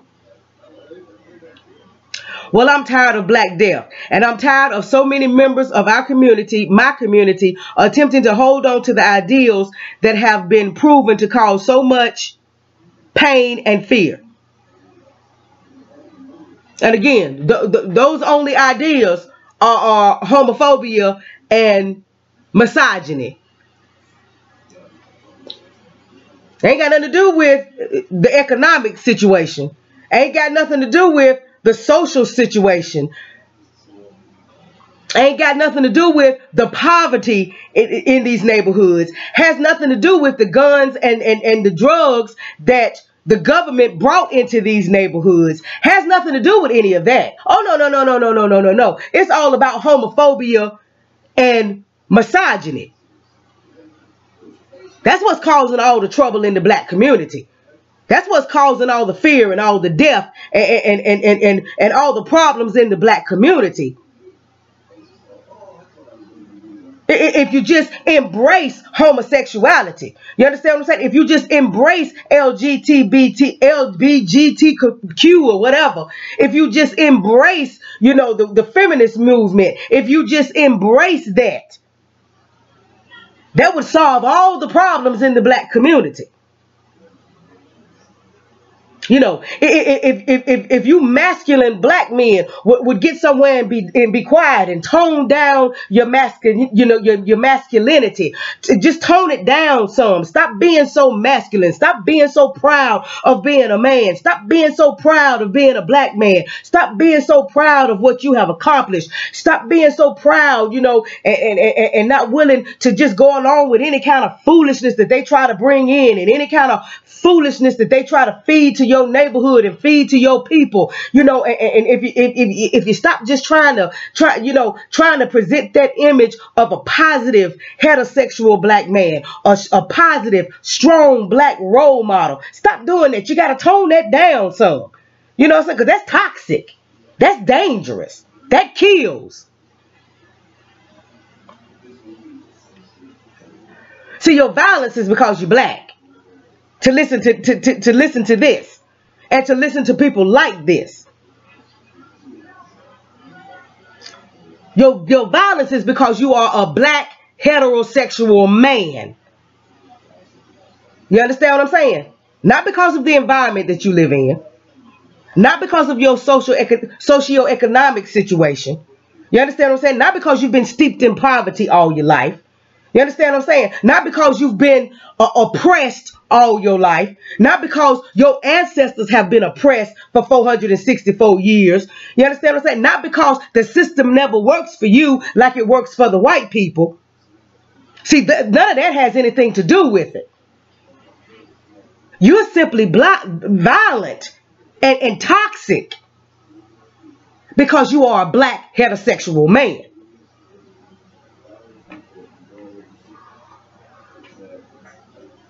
Well, I'm tired of black death. And I'm tired of so many members of our community, my community, attempting to hold on to the ideals that have been proven to cause so much pain and fear. And again, those only ideas are homophobia and misogyny. Ain't got nothing to do with the economic situation. Ain't got nothing to do with the social situation. Ain't got nothing to do with the poverty in these neighborhoods. Has nothing to do with the guns and the drugs that the government brought into these neighborhoods. Has nothing to do with any of that. Oh, no, no, no, no, no, no, no, no, no. It's all about homophobia and misogyny. That's what's causing all the trouble in the black community. That's what's causing all the fear and all the death and all the problems in the black community. If you just embrace homosexuality, you understand what I'm saying? If you just embrace LGBTQ or whatever, if you just embrace, you know, the feminist movement, if you just embrace that, that would solve all the problems in the black community. You know, if you masculine black men would get somewhere and be quiet and tone down your your masculinity, just tone it down some. Stop being so masculine. Stop being so proud of being a man. Stop being so proud of being a black man. Stop being so proud of what you have accomplished. Stop being so proud, you know, and not willing to just go along with any kind of foolishness that they try to bring in, and any kind of foolishness that they try to feed to your neighborhood and feed to your people, you know. And if you stop just trying to present that image of a positive heterosexual black man, a positive strong black role model, stop doing that. You got to tone that down some, you know what I'm saying? Because that's toxic, that's dangerous, that kills. See, your violence is because you're black. To listen to this, and to listen to people like this. Your violence is because you are a black heterosexual man. You understand what I'm saying? Not because of the environment that you live in, not because of your socioeconomic situation. You understand what I'm saying? Not because you've been steeped in poverty all your life. You understand what I'm saying? Not because you've been oppressed all your life. Not because your ancestors have been oppressed for 464 years. You understand what I'm saying? Not because the system never works for you like it works for the white people. See, none of that has anything to do with it. You're simply violent and toxic because you are a black heterosexual man.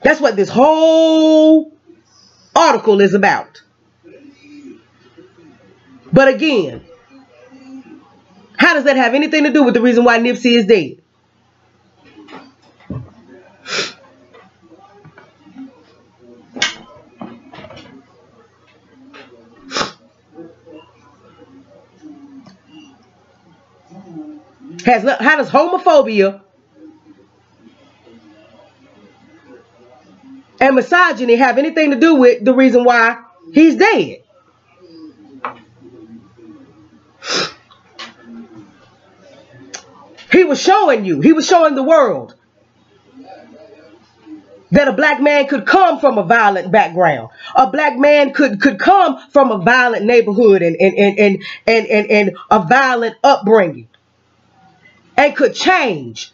That's what this whole article is about. But again, how does that have anything to do with the reason why Nipsey is dead? How does homophobia and misogyny have anything to do with the reason why he's dead? He was showing the world that a black man could come from a violent background. A black man could come from a violent neighborhood and a violent upbringing, and could change.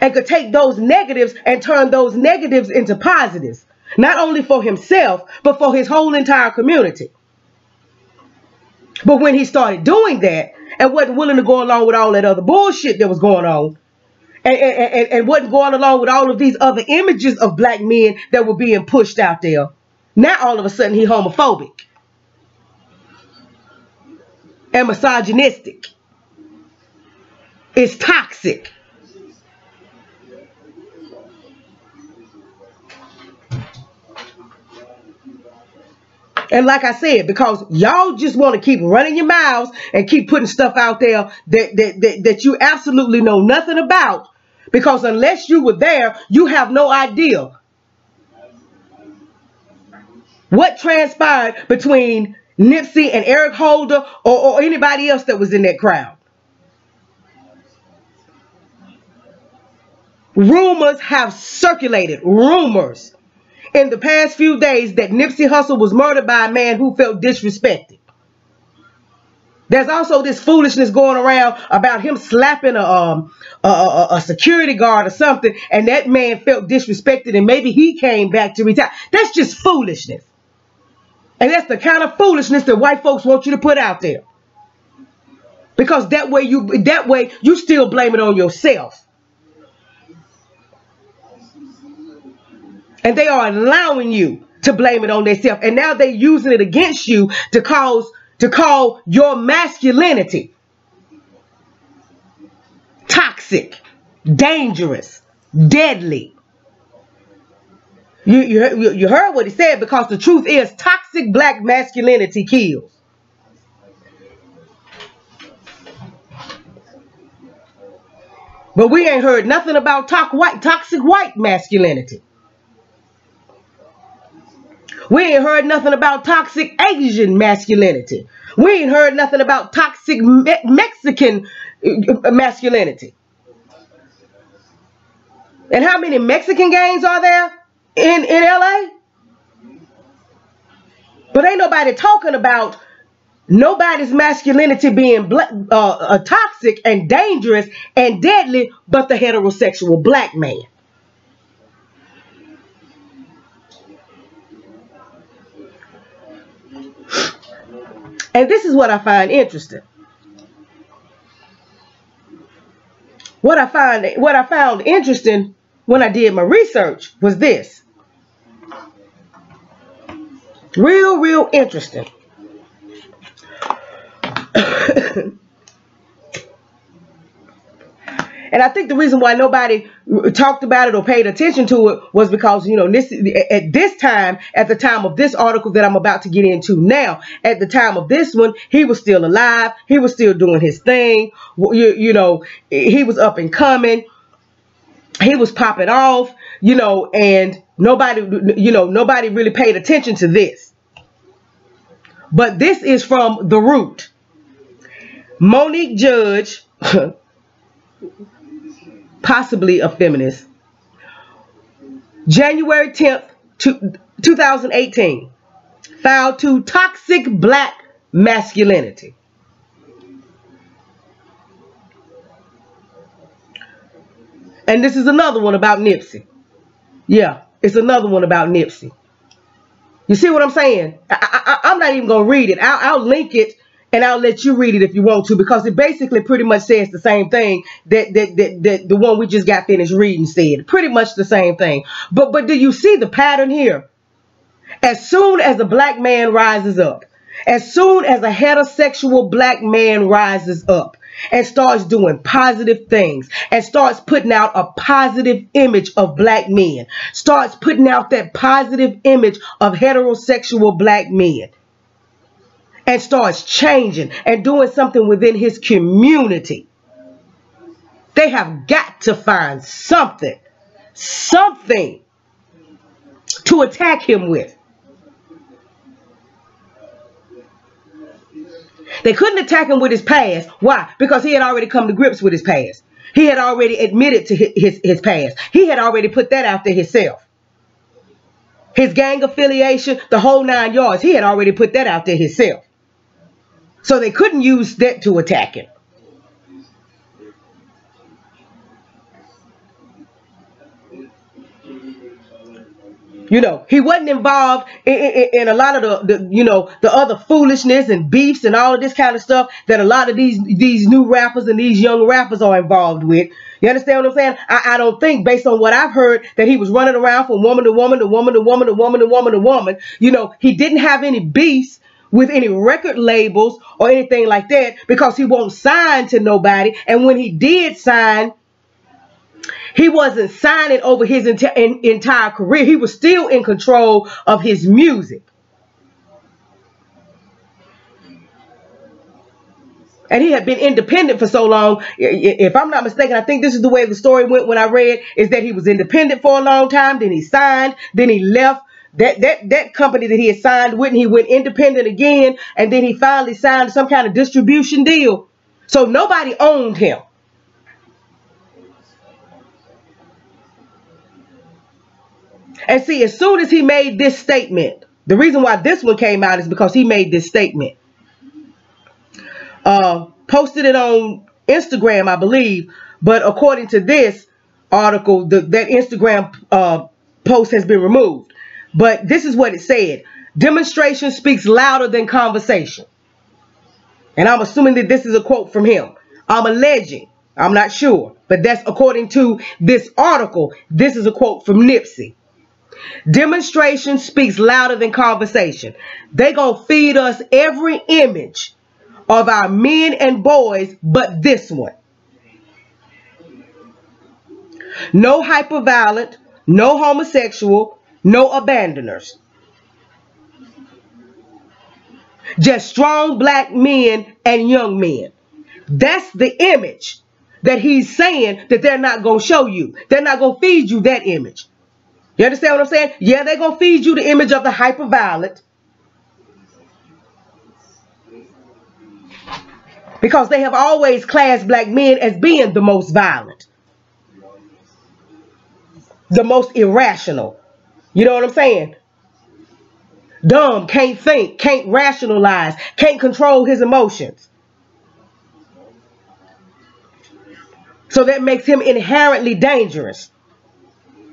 And could take those negatives and turn those negatives into positives. Not only for himself, but for his whole entire community. But when he started doing that and wasn't willing to go along with all that other bullshit that was going on, and wasn't going along with all of these other images of black men that were being pushed out there, now all of a sudden he homophobic and misogynistic. It's toxic. And like I said, because y'all just want to keep running your mouths and keep putting stuff out there that you absolutely know nothing about, because unless you were there, you have no idea what transpired between Nipsey and Eric Holder or anybody else that was in that crowd. Rumors have circulated, rumors, in the past few days that Nipsey Hussle was murdered by a man who felt disrespected. There's also this foolishness going around about him slapping a security guard or something, and that man felt disrespected, and maybe he came back to retire. That's just foolishness. And that's the kind of foolishness that white folks want you to put out there. Because that way you still blame it on yourself. And they are allowing you to blame it on themselves. And now they're using it against you to call your masculinity toxic, dangerous, deadly. You heard what he said, because the truth is toxic black masculinity kills. But we ain't heard nothing about toxic white masculinity. We ain't heard nothing about toxic Asian masculinity. We ain't heard nothing about toxic Mexican masculinity. And how many Mexican gangs are there in LA? But ain't nobody talking about nobody's masculinity being toxic and dangerous and deadly but the heterosexual black man. And this is what I find interesting. What I found interesting when I did my research was this. Real interesting. And I think the reason why nobody talked about it or paid attention to it was because, you know, at the time of this article that I'm about to get into now, at the time of this one, he was still alive. He was still doing his thing. You know, he was up and coming. He was popping off, you know, and nobody really paid attention to this. But this is from The Root. Monique Judge, possibly a feminist, January 10th, 2018, filed to toxic black masculinity. And this is another one about Nipsey. Yeah, it's another one about Nipsey. You see what I'm saying? I'm not even going to read it. I'll link it. And I'll let you read it if you want to, because it basically pretty much says the same thing that the one we just got finished reading said. Pretty much the same thing. But do you see the pattern here? As soon as a black man rises up, as soon as a heterosexual black man rises up and starts doing positive things and starts putting out a positive image of black men, starts putting out that positive image of heterosexual black men, and starts changing and doing something within his community, they have got to find something to attack him with. They couldn't attack him with his past. Why? Because he had already come to grips with his past. He had already admitted to his past. He had already put that out there himself. His gang affiliation, the whole 9 yards, he had already put that out there himself. So they couldn't use that to attack him. You know, he wasn't involved in a lot of the other foolishness and beefs and all of this kind of stuff that a lot of these new rappers and these young rappers are involved with. You understand what I'm saying? I don't think, based on what I've heard, that he was running around from woman to woman to woman to woman to woman to woman to woman. You know, he didn't have any beefs with any record labels or anything like that, because he won't sign to nobody. And when he did sign, he wasn't signing over his entire career. He was still in control of his music. And he had been independent for so long. If I'm not mistaken, I think this is the way the story went when I read, is that he was independent for a long time. Then he signed. Then he left that company that he had signed with, and he went independent again. And then he finally signed some kind of distribution deal. So nobody owned him. And see, as soon as he made this statement, the reason why this one came out is because he made this statement. posted it on Instagram, I believe. But according to this article, that Instagram post has been removed. But this is what it said. Demonstration speaks louder than conversation. And I'm assuming that this is a quote from him. I'm alleging. I'm not sure. But that's according to this article. This is a quote from Nipsey. Demonstration speaks louder than conversation. They gonna feed us every image of our men and boys but this one. No hyperviolent, no homosexual, no abandoners. Just strong black men and young men. That's the image that he's saying that they're not going to show you. They're not going to feed you that image. You understand what I'm saying? Yeah, they're going to feed you the image of the hyperviolent. Because they have always classed black men as being the most violent. The most irrational. You know what I'm saying? Dumb, can't think, can't rationalize, can't control his emotions. So that makes him inherently dangerous.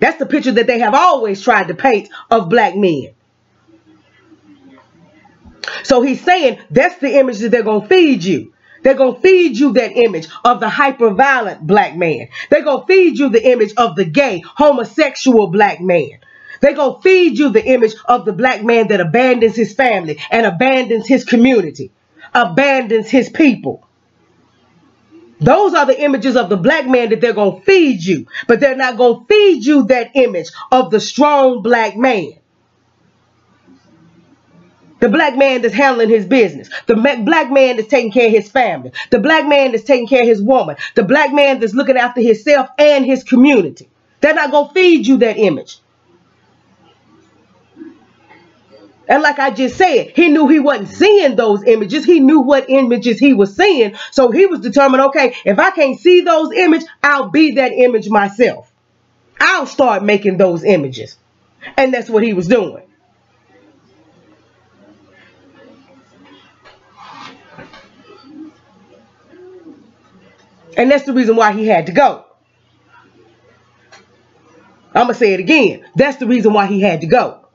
That's the picture that they have always tried to paint of black men. So he's saying that's the image that they're going to feed you. They're going to feed you that image of the hyper-violent black man. They're going to feed you the image of the gay, homosexual black man. They're going to feed you the image of the black man that abandons his family and abandons his community, abandons his people. Those are the images of the black man that they're going to feed you. But they're not going to feed you that image of the strong black man. The black man that's handling his business. The black man that's taking care of his family. The black man that's taking care of his woman. The black man that's looking after himself and his community. They're not going to feed you that image. And like I just said, he knew he wasn't seeing those images. He knew what images he was seeing. So he was determined, okay, if I can't see those images, I'll be that image myself. I'll start making those images. And that's what he was doing. And that's the reason why he had to go. I'm going to say it again. That's the reason why he had to go.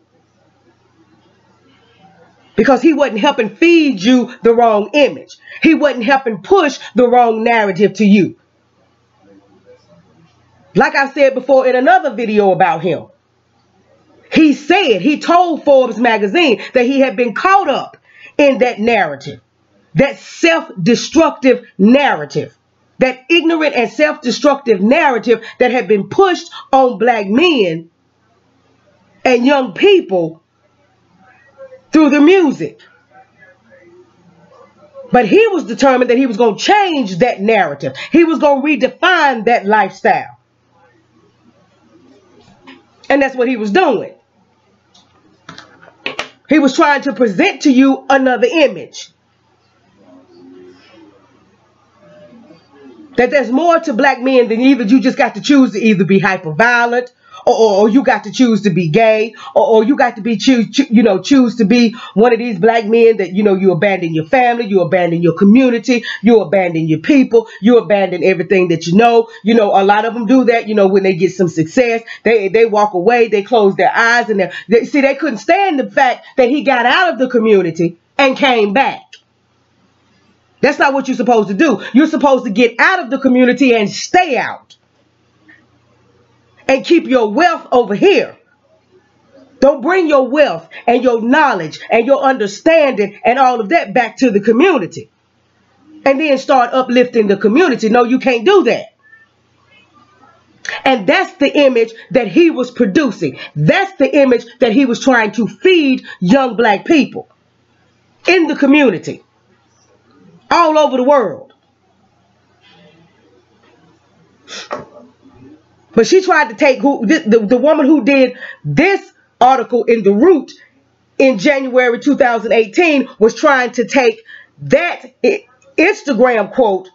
Because he wasn't helping feed you the wrong image. He wasn't helping push the wrong narrative to you. Like I said before in another video about him. He told Forbes magazine that he had been caught up in that narrative. That self-destructive narrative. That ignorant and self-destructive narrative that had been pushed on black men and young people through the music. But he was determined that he was going to change that narrative. He was going to redefine that lifestyle. And that's what he was doing. He was trying to present to you another image. That there's more to black men than either you just got to choose to either be hyper-violent or you got to choose to be gay or you got to choose to be one of these black men that, you abandon your family, you abandon your community, you abandon your people, you abandon everything that you know. A lot of them do that, when they get some success, they walk away, they close their eyes and they couldn't stand the fact that he got out of the community and came back. That's not what you're supposed to do. You're supposed to get out of the community and stay out. And keep your wealth over here. Don't bring your wealth and your knowledge and your understanding and all of that back to the community. And then start uplifting the community. No, you can't do that. And that's the image that he was producing. That's the image that he was trying to feed young black people in the community. All over the world. But she tried to take the woman who did this article in The Root in January 2018 was trying to take that Instagram quote,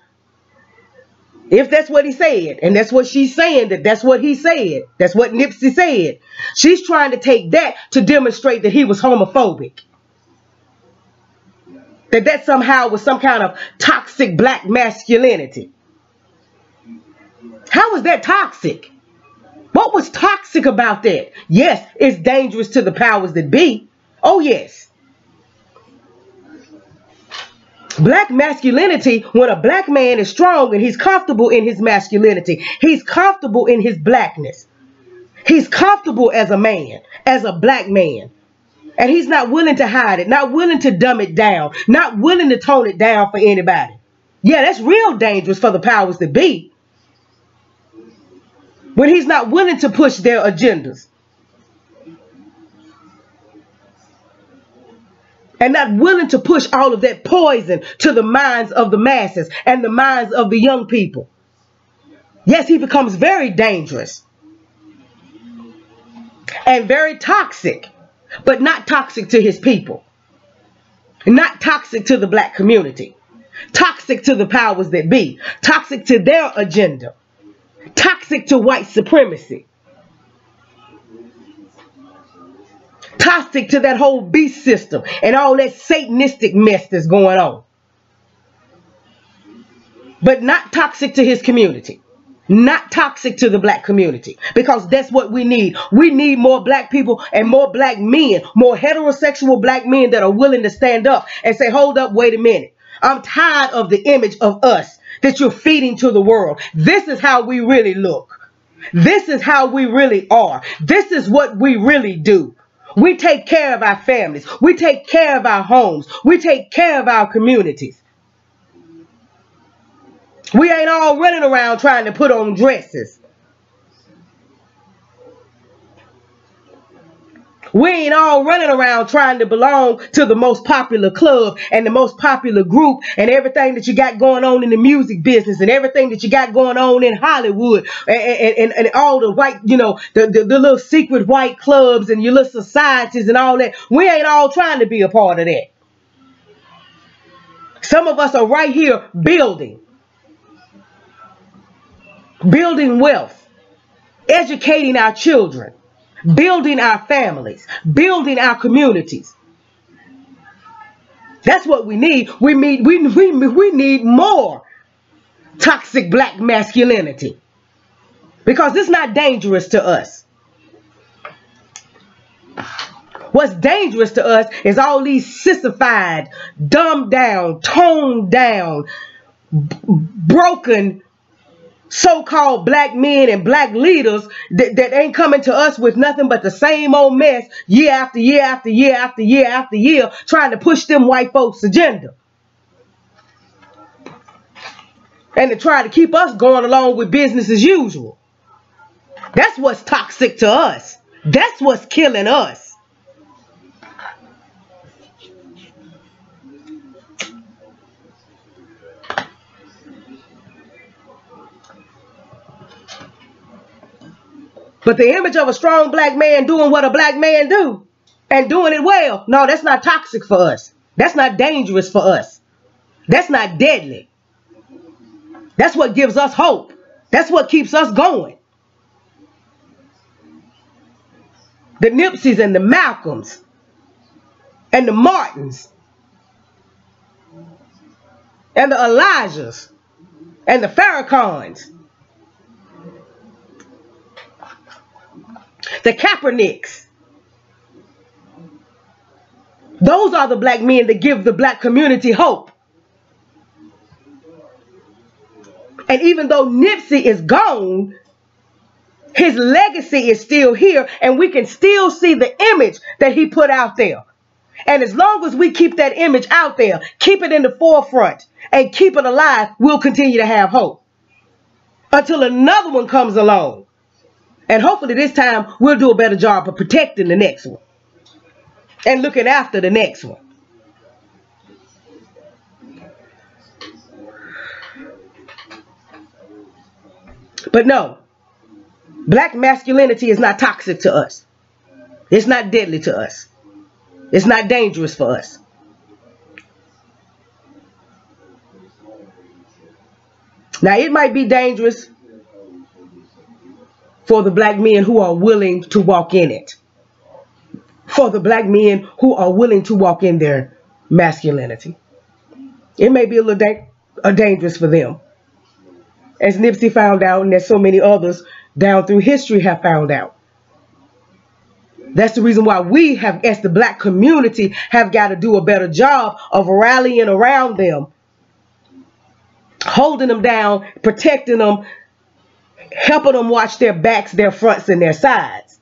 if that's what he said, and that's what she's saying, that's what he said, that's what Nipsey said. She's trying to take that to demonstrate that he was homophobic. That somehow was some kind of toxic black masculinity. How was that toxic? What was toxic about that? Yes, it's dangerous to the powers that be. Oh, yes. Black masculinity, when a black man is strong and he's comfortable in his masculinity, he's comfortable in his blackness. He's comfortable as a man, as a black man. And he's not willing to hide it, not willing to dumb it down, not willing to tone it down for anybody. Yeah, that's real dangerous for the powers that be. When he's not willing to push their agendas. And not willing to push all of that poison to the minds of the masses and the minds of the young people. Yes, he becomes very dangerous. And very toxic. But not toxic to his people. Not toxic to the black community. Toxic to the powers that be. Toxic to their agenda. Toxic to white supremacy. Toxic to that whole beast system and all that satanistic mess that's going on. But not toxic to his community. Not toxic to the black community. Because that's what we need. We need more black people and more black men. More heterosexual black men that are willing to stand up and say, hold up, wait a minute. I'm tired of the image of us that you're feeding to the world. This is how we really look. This is how we really are. This is what we really do. We take care of our families. We take care of our homes. We take care of our communities. We ain't all running around trying to put on dresses. We ain't all running around trying to belong to the most popular club and the most popular group and everything that you got going on in the music business and everything that you got going on in Hollywood and all the white, you know, the little secret white clubs and your little societies and all that. We ain't all trying to be a part of that. Some of us are right here building wealth, educating our children, building our families, building our communities. That's what we need. We need more toxic black masculinity. Because it's not dangerous to us. What's dangerous to us is all these sissified, dumbed down, toned down, broken so-called black men and black leaders that ain't coming to us with nothing but the same old mess year after year after year after year after year, trying to push them white folks' agenda. And to try to keep us going along with business as usual. That's what's toxic to us. That's what's killing us. But the image of a strong black man doing what a black man do and doing it well, no, that's not toxic for us. That's not dangerous for us. That's not deadly. That's what gives us hope. That's what keeps us going. The Nipseys and the Malcolms and the Martins and the Elijahs and the Farrakhans. The Kaepernicks. Those are the black men that give the black community hope. And even though Nipsey is gone, his legacy is still here and we can still see the image that he put out there. And as long as we keep that image out there, keep it in the forefront and keep it alive, we'll continue to have hope. Until another one comes along. And hopefully this time we'll do a better job of protecting the next one. And looking after the next one. But no, black masculinity is not toxic to us. It's not deadly to us. It's not dangerous for us. Now it might be dangerous for the black men who are willing to walk in it. For the black men who are willing to walk in their masculinity. It may be a little dangerous for them. As Nipsey found out, and as so many others down through history have found out. That's the reason why we have, as the black community, have got to do a better job of rallying around them, holding them down, protecting them, helping them watch their backs, their fronts, and their sides.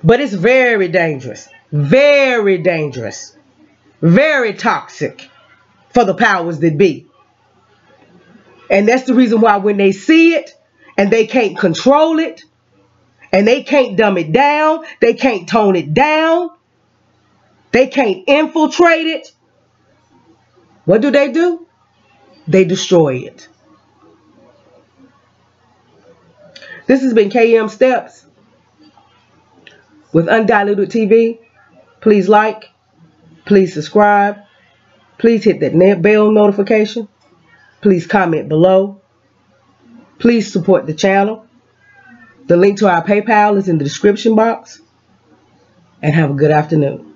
But it's very dangerous, very toxic for the powers that be. And that's the reason why when they see it and they can't control it and they can't dumb it down, they can't tone it down, they can't infiltrate it, what do? They destroy it. This has been KM Steps with Undiluted TV. Please like, please subscribe, please hit that bell notification, please comment below, please support the channel. The link to our PayPal is in the description box, and have a good afternoon.